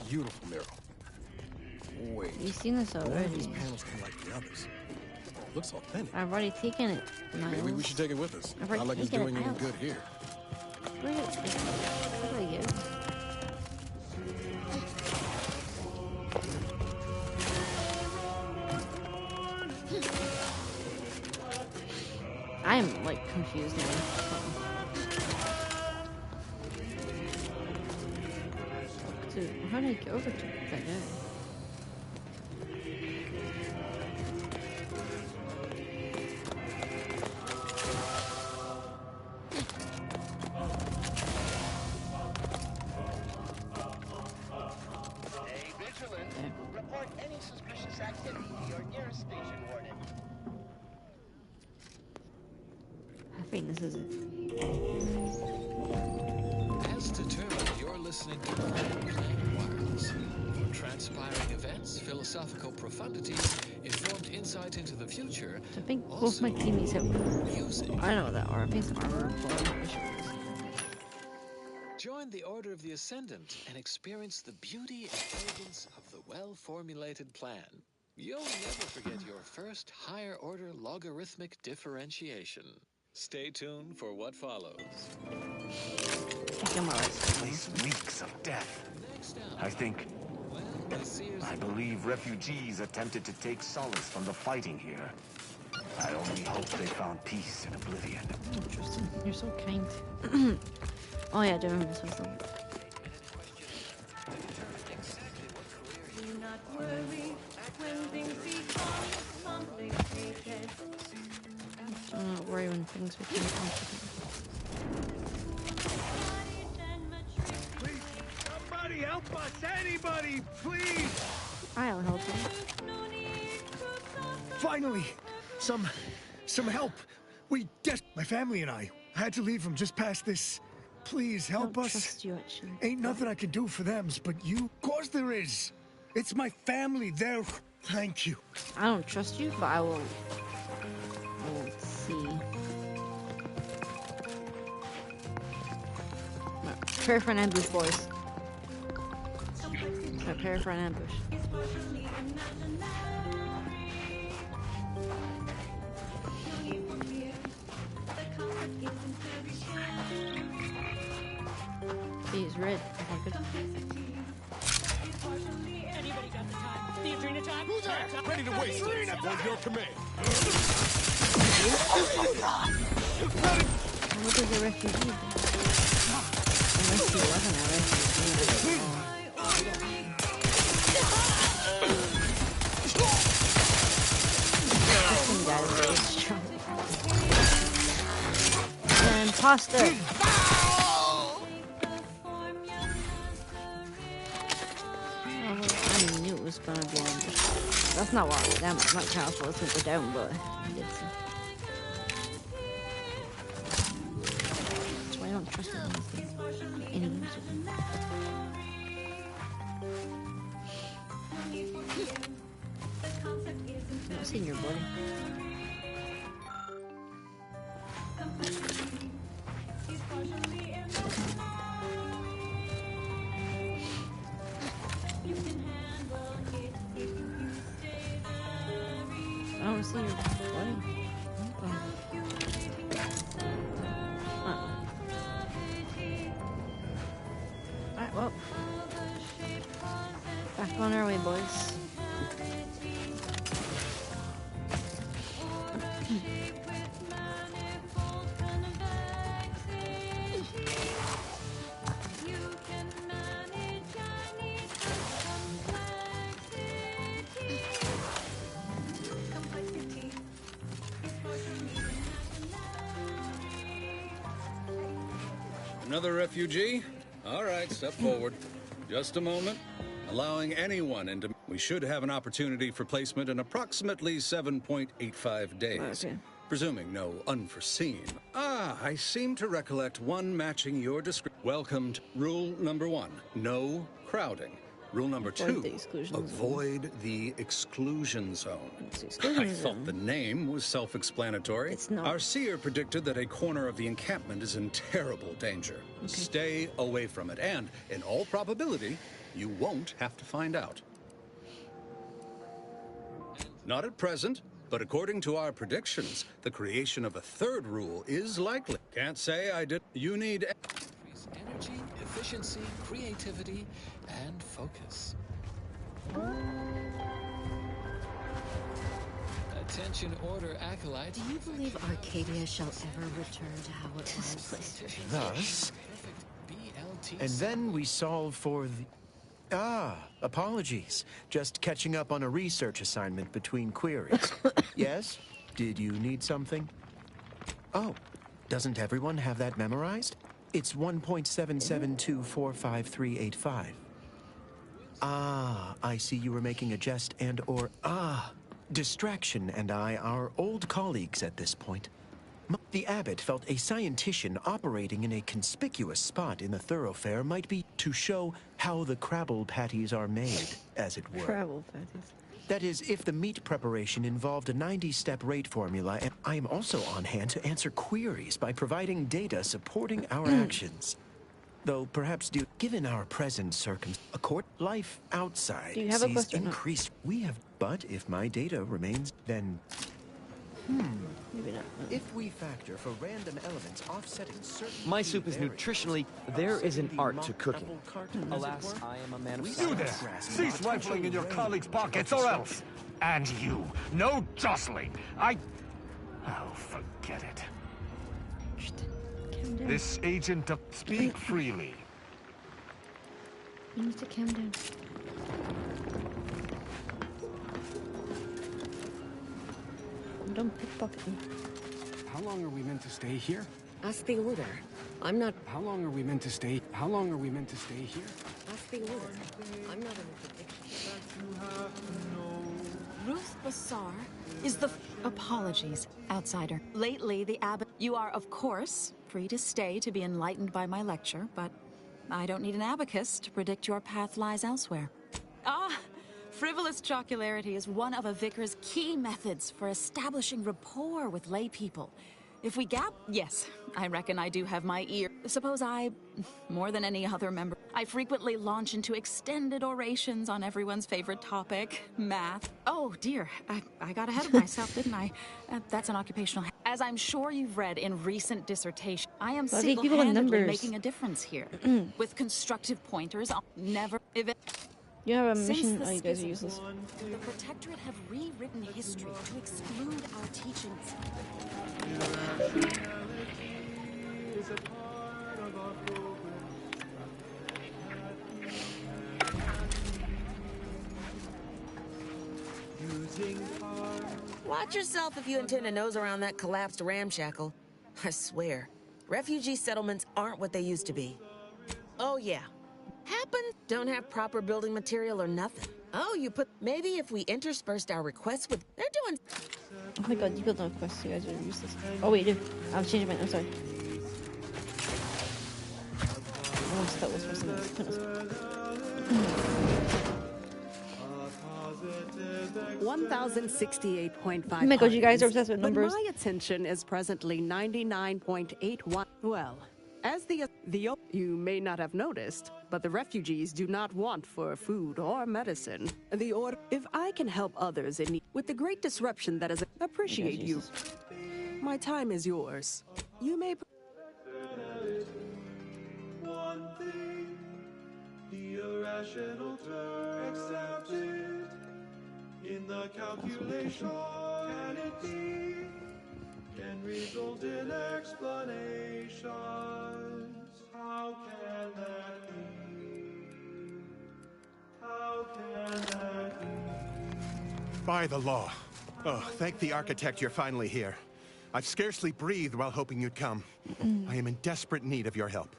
Beautiful mural. Wait. You've seen this One of already. these panels unlike the others. Looks authentic. I've already taken it, Miles. Maybe we should take it with us. I've Not already like it's taken doing it any out. good here. Where do I get it? I am like confused now. Dude, how did I get over to that guy? Stay vigilant. Report any suspicious activity to your nearest station warden. I think this is it. As determined, you're listening to Planet Wireless. For transpiring events, philosophical profundities, informed insight into the future. I think both my teammates have. I know that are. I think it's armor. Join the Order of the Ascendant and experience the beauty and elegance of the well-formulated plan. You'll never forget your first higher-order logarithmic differentiation. Stay tuned for what follows. Place reeks of death. I believe refugees attempted to take solace from the fighting here. I only hope they found peace in oblivion. Interesting. You're so kind. Oh yeah, I do remember this was the. Do not worry when things become complicated. Do not worry when things become complicated. Somebody help us! Anybody, please! I'll help you. Finally, some help. My family and I had to leave from just past this. Please help us. Trust you, actually. Ain't nothing I can do for them, but you. Of course there is. It's my family. Thank you. I don't trust you, but I will see. Prepare for an ambush, boys. Prepare for an ambush. He's red. Oh, good. Anybody got the time? The Adrena time? Who's that? Ready to waste. What's your command? What is a refugee? Unless he wasn't a refugee. This guy is very strong. An imposter! I knew it was gonna be an ambush. That's not why. Damn, it's not how I was supposed to go down, but I did see. That's why I don't trust enemies. I'm not seeing your body. I don't see your body. Alright, well. On our way, boys. Another refugee? All right, step forward. Just a moment. Allowing anyone into... We should have an opportunity for placement in approximately 7.85 days. Okay. Presuming no unforeseen. Ah, I seem to recollect one matching your description. Welcome to rule number 1. No crowding. Rule number 2, avoid the exclusion zone. I thought the name was self-explanatory. It's not. Our seer predicted that a corner of the encampment is in terrible danger. Okay. Stay away from it, and in all probability, you won't have to find out. Not at present, but according to our predictions, the creation of a third rule is likely. Can't say I did. You need... Energy, efficiency, creativity, and focus. Attention Order Acolyte. Do you believe Arcadia shall ever return to how it was? Thus, and then we solve for the... Ah, apologies. Just catching up on a research assignment between queries. Yes? Did you need something? Oh, doesn't everyone have that memorized? It's 1.77245385. Ah, I see you were making a jest and/or Distraction and I are old colleagues at this point. The abbot felt a scientician operating in a conspicuous spot in the thoroughfare might be to show how the Crabble patties are made, as it were. Crabble patties. That is, if the meat preparation involved a 90-step rate formula, and I am also on hand to answer queries by providing data supporting our actions. Though perhaps given our present life outside Do you have a sees question? increased. We have, but if my data remains, then Maybe not. if we factor for random elements offsetting certain... My soup is nutritionally... There is an art to cooking. Alas, I am a man of You there! Cease rifling in your colleagues' pockets or else! And you, no jostling! Oh, forget it. Calm down. This agent of... Speak freely. You need to calm down. Don't pickpocket me. How long are we meant to stay here? Ask the Order. I'm not... How long are we meant to stay? How long are we meant to stay here? Ask the Order. I'm not in a prediction. Ruth Bassar is the... Apologies, outsider. Lately, the abbot... You are, of course, free to stay to be enlightened by my lecture, but I don't need an abacus to predict your path lies elsewhere. Ah! Frivolous jocularity is one of a vicar's key methods for establishing rapport with lay people. If we gap, yes, I reckon I do have my ear. Suppose I, more than any other member, I frequently launch into extended orations on everyone's favorite topic, math. Oh dear, I got ahead of myself, didn't I? That's an occupational... As I'm sure you've read in recent dissertation, I am Well, they give you the single-handedly numbers. making a difference here. With constructive pointers, I'll never... You have a Since mission. the Oh, you guys are schism, useless. The Protectorate have rewritten history to exclude our teachings. Watch yourself if you intend to nose around that collapsed ramshackle. I swear, refugee settlements aren't what they used to be. Oh yeah. Happen, don't have proper building material or nothing. Oh, you put... Maybe if we interspersed our requests with... They're doing... Oh my god, you built no quests. You guys are useless. Oh wait, you do. I'll change my... I'm sorry. I want to start with something. 1,068.5. Oh my god, you guys are obsessed with numbers. But my attention is presently 99.81. Well, as you may not have noticed, but the refugees do not want for food or medicine. The order, if I can help others in need, with the great disruption that is, appreciate you. My time is yours. You may. One thing, the rational term accepted in the calculation. Can it be? Can result in explanations. How can that be? How can that be? By the law. Oh, thank the architect you're finally here. I've scarcely breathed while hoping you'd come. I am in desperate need of your help.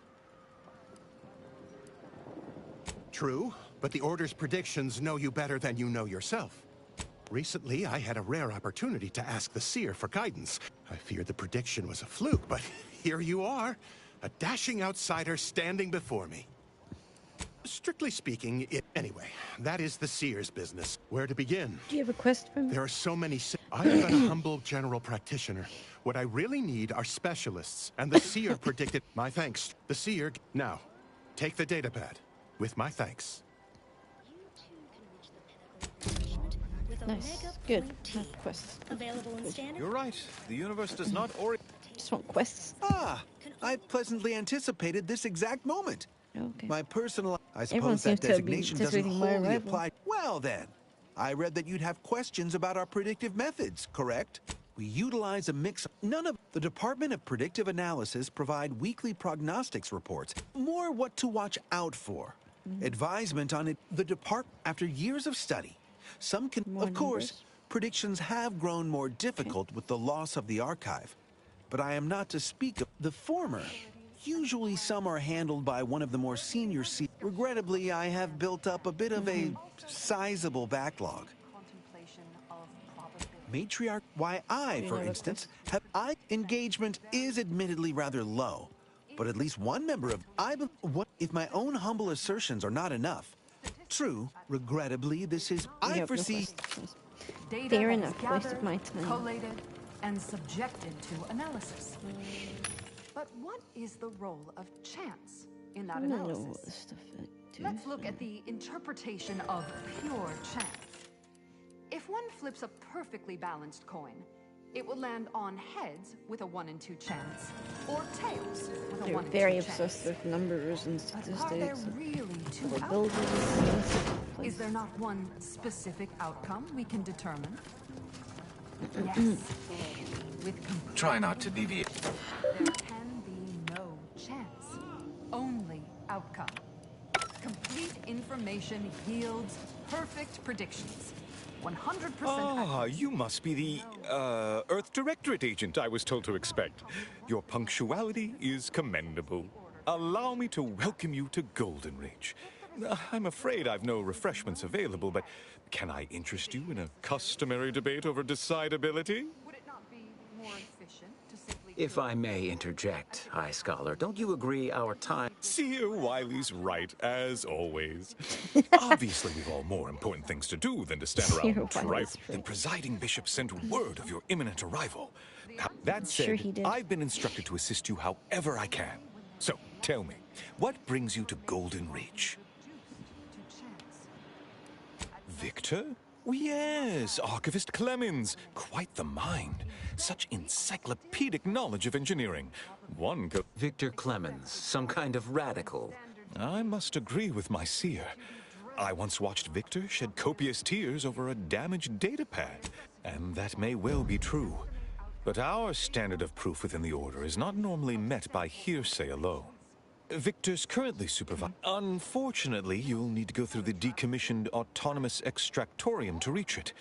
True, but the Order's predictions know you better than you know yourself. Recently, I had a rare opportunity to ask the Seer for guidance. I feared the prediction was a fluke, but here you are, a dashing outsider standing before me. Strictly speaking, anyway, that is the Seer's business. Where to begin? Do you have a quest for me? There are so many. I am but a humble general practitioner. What I really need are specialists, and the Seer predicted. My thanks. The Seer. Now, take the datapad. With my thanks. Nice. Good. Not quests. Available in standard. You're right. The universe does not Just want quests. Ah! I pleasantly anticipated this exact moment. Okay. My personal... I Everyone suppose that seems to be designation doesn't anticipating my wholly arrival. apply... Well then, I read that you'd have questions about our predictive methods, correct? We utilize a mix... None of... The Department of Predictive Analysis provide weekly prognostics reports. More what to watch out for. Advisement on it. The Department... After years of study, some can... Of course, predictions have grown more difficult with the loss of the archive. But I am not to speak of the former. Usually some are handled by one of the more senior Regrettably, I have built up a bit of a sizable backlog. Matriarch, why I, for instance, have engagement is admittedly rather low. But at least one member of what if my own humble assertions are not enough? True, regrettably, this is I foresee Fair enough, waste of my time. Collated and subjected to analysis. But what is the role of chance in that I don't know analysis? what this stuff I do. Let's look at the interpretation of pure chance. If one flips a perfectly balanced coin, it will land on heads with a 1 in 2 chance, or tails with a They're 1 in 2 very chance. obsessed with numbers and Are there statistics. really two Probabilities. outcomes? Is there not one specific outcome we can determine? Yes. With Try not to deviate. there can be no chance, only outcome. Complete information yields perfect predictions. 100% Ah, you must be the, Earth Directorate agent I was told to expect. Your punctuality is commendable. Allow me to welcome you to Golden Ridge. I'm afraid I've no refreshments available, but can I interest you in a customary debate over decidability? If I may interject, High Scholar, don't you agree our time... Seer Wiley's right, as always. Obviously, we've all more important things to do than to stand Seer around Wiley's trifling. The presiding bishop sent word of your imminent arrival. Now, that Sure said, he did. I've been instructed to assist you however I can. So, tell me, what brings you to Golden Ridge? Victor? Oh, yes, Archivist Clemens. Quite the mind. Such encyclopedic knowledge of engineering. One could... Victor Clemens, some kind of radical. I must agree with my seer. I once watched Victor shed copious tears over a damaged datapad, and that may well be true. But our standard of proof within the Order is not normally met by hearsay alone. Victor's currently supervised. Unfortunately, you'll need to go through the decommissioned autonomous extractorium to reach it.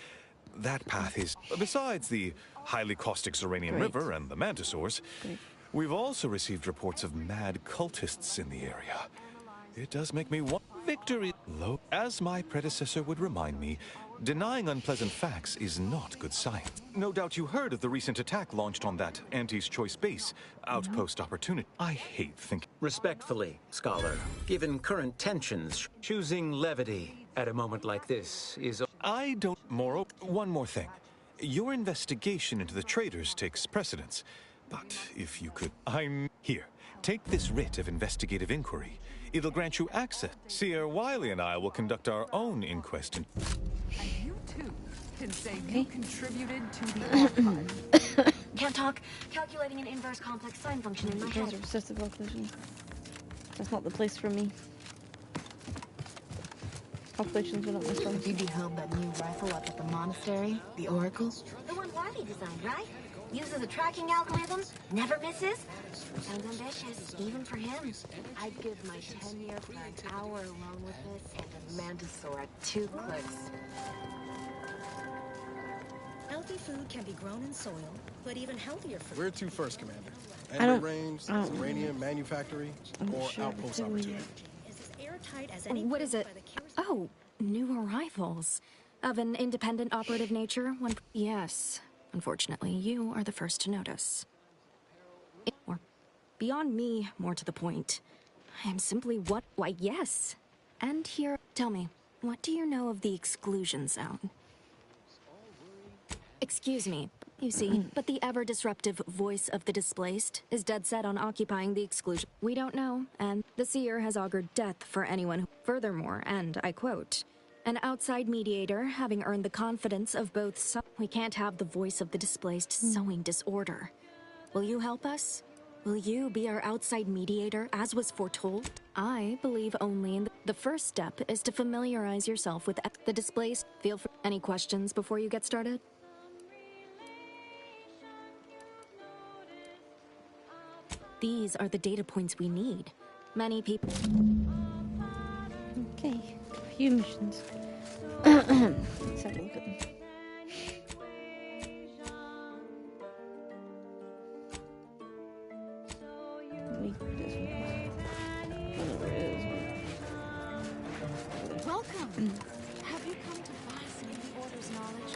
That path is... Besides the highly caustic Xeranian Great. River and the Mantisaurs, Great. we've also received reports of mad cultists in the area. It does make me want... Victory low. As my predecessor would remind me, denying unpleasant facts is not good science. No doubt you heard of the recent attack launched on that Anti's Choice base, Outpost Opportunity. I hate thinking... Respectfully, Scholar, given current tensions, choosing levity at a moment like this is... I don't... Moreover, one more thing. Your investigation into the traitors takes precedence. But if you could... I'm... Here, take this writ of investigative inquiry. It'll grant you access. Seer Wiley and I will conduct our own inquest. And you too can say you contributed to the archive. Can't talk. Calculating an inverse complex sine function in my You guys head. are obsessive about collision. That's not the place for me. Conflictions with myself. Have you beheld that new rifle up at the monastery? The Oracle? The one Wally designed, right? Uses a tracking algorithm, never misses. Sounds ambitious, even for him. I'd give my tenure for an hour alone with this and a Mantisaur at 2 clicks. Healthy food can be grown in soil, but even healthier food. Where to first, Commander? I don't- Enemy range, I don't- uranium manufactory, or outpost opportunity? What is it? Oh, new arrivals. Of an independent operative nature? Yes. Unfortunately, you are the first to notice. Or, beyond me, more to the point. I am simply what? Why, yes. And here, tell me, what do you know of the exclusion zone? Excuse me, you see, but the ever-disruptive voice of the displaced is dead set on occupying the exclusion. We don't know, and the seer has augured death for anyone who... Furthermore, and I quote, an outside mediator, having earned the confidence of both we can't have the voice of the displaced sowing disorder. Will you help us? Will you be our outside mediator, as was foretold? I believe only in the first step is to familiarize yourself with the displaced. Feel free. Any questions before you get started? These are the data points we need. Many people... Okay, a few missions. Let's have a look at them. Welcome! Have you come to buy some of the Order's knowledge?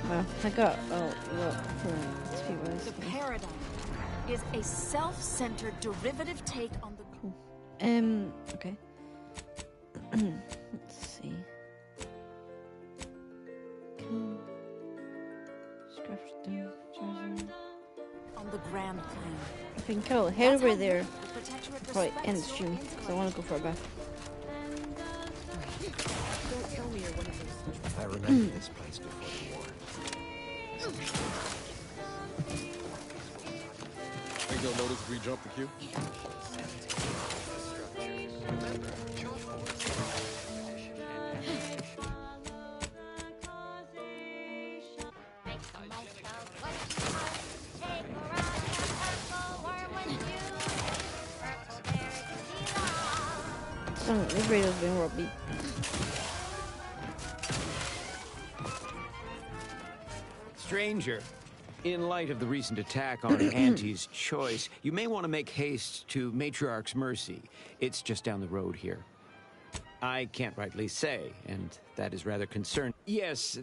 Well, I got a lot from T-Wise. The paradigm is a self-centered derivative take on the... Okay. Let's see. On the grand plan. If we can go head over there, probably end the stream, because I want to go for a bath. I remember this place before the war. Think they'll notice if we jump the queue? This radio's been rubby. Stranger, in light of the recent attack on Auntie's Choice, you may want to make haste to Matriarch's Mercy. It's just down the road here. I can't rightly say, and that is rather concerning. Yes,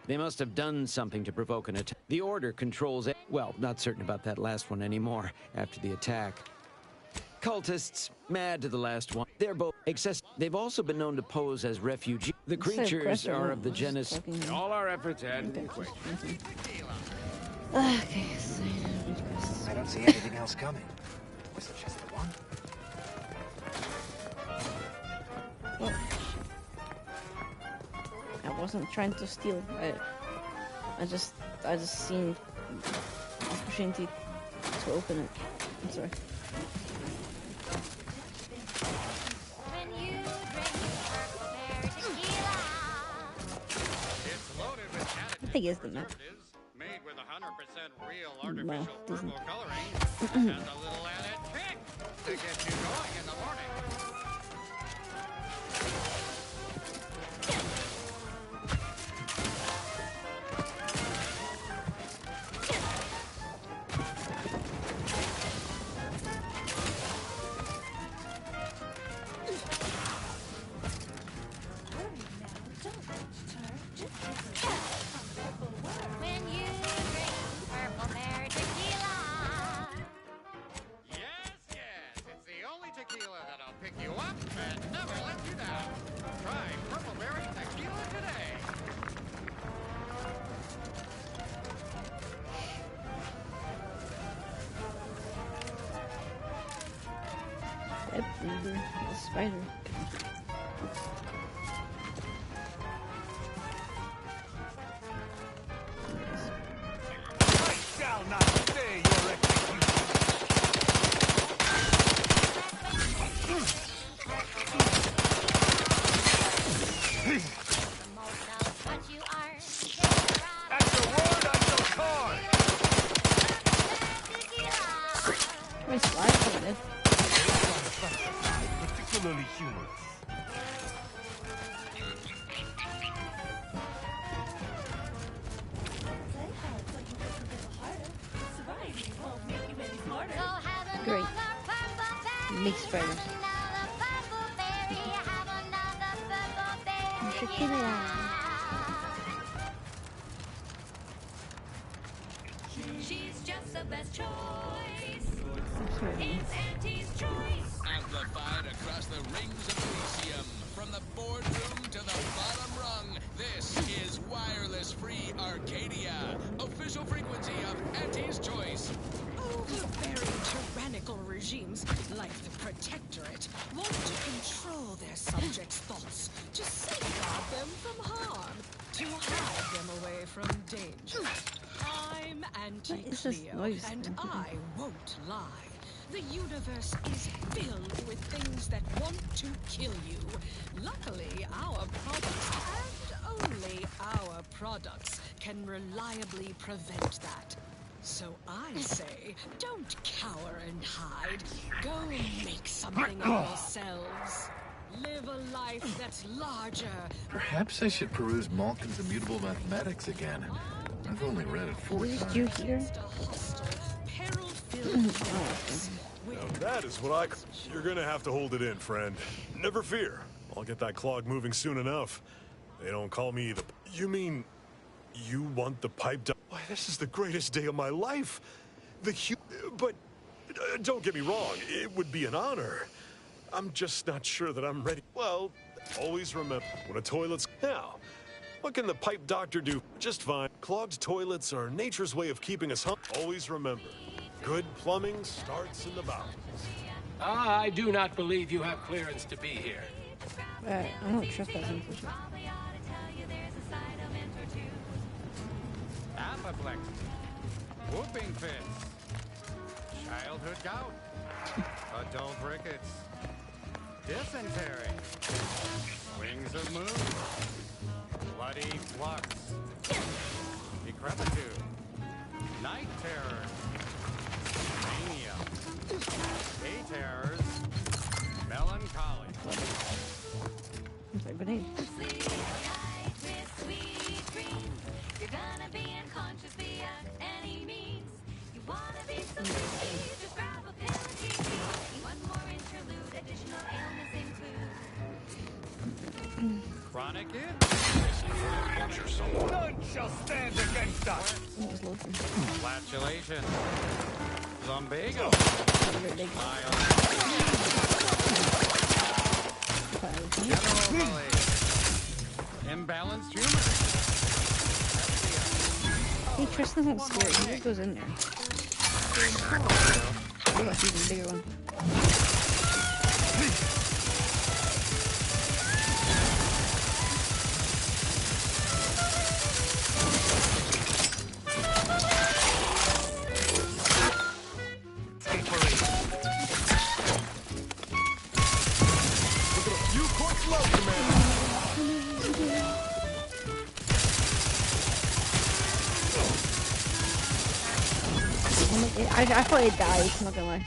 they must have done something to provoke an attack. The Order controls it. Well, not certain about that last one anymore, after the attack. Cultists, mad to the last one. They're both they've also been known to pose as refugees. The creatures are of the genus. All our efforts add to the equation. Okay, I don't see anything else coming. Was it just the one? Oh. I wasn't trying to steal. I just seen opportunity to open it. I'm sorry. I think it's the map. Made with 100% real artificial No, purple doesn't. coloring. Has a little added kick to get you going in the morning. Tequila that'll pick you up and never let you down. Try Purpleberry Tequila today. Yep, the spider. dead. Particularly humorous. Great. Mixed spiders. Shakira. She's just the best choice. Sorry. It's Auntie's choice. Amplified across the rings of Elysium. From the boardroom to the bottom rung, this is Wireless Free Arcadia. Official frequency of Auntie's choice. Overbearing tyrannical regimes like the Protectorate want to control their subjects' thoughts, to safeguard them from harm, to hide them away from danger. I'm Auntie Cleo, and I won't lie. The universe is filled with things that want to kill you. Luckily, our products, and only our products, can reliably prevent that. So I say, don't cower and hide. Go make something of yourselves. Live a life that's larger. Perhaps I should peruse Malkin's Immutable Mathematics again. I've only read it 4 times. Did you hear? Now that is what I... You're gonna have to hold it in, friend. Never fear. I'll get that clog moving soon enough. They don't call me the... You mean... You want the pipe down? Why, this is the greatest day of my life. But... don't get me wrong. It would be an honor. I'm just not sure that I'm ready. Well, always remember, when a toilet's... Now, what can the pipe doctor do? Just fine. Clogged toilets are nature's way of keeping us hung. Always remember, good plumbing starts in the bowels. I do not believe you have clearance to be here. I'm not trespassing for sure. Apoplexy, whooping fits, childhood gout, adult rickets, dysentery, wings of moon, bloody flux, decrepitude, night terrors, mania, day terrors, melancholy. It's like grenade. You're gonna be unconscious via any means. You wanna be so sleepy, just grab a pill and TV. One more interlude, additional illness include. Chronic none shall stand against us. Flatulation, lumbago, general malaise, imbalanced humor. Hey, Tristan's not scared. He just goes in there. Oh, that's even a bigger one. I thought it died, not gonna lie.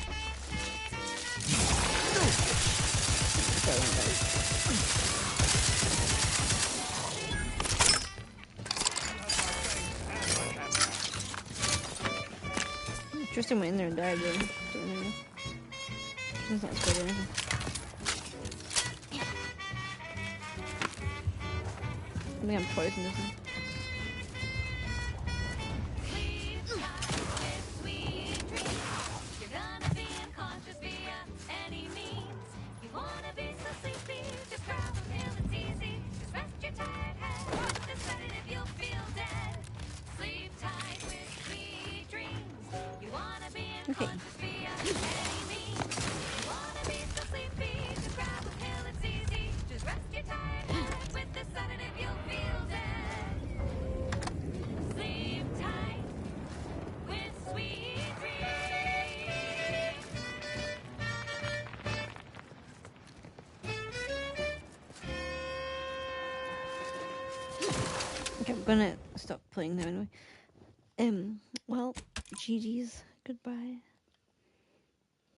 Tristan went in there and died, though. Tristan's not scared of anything. I think I'm poisoned, isn't it? Okay. Okay, I'm gonna stop playing now anyway. Well, GG's. Goodbye.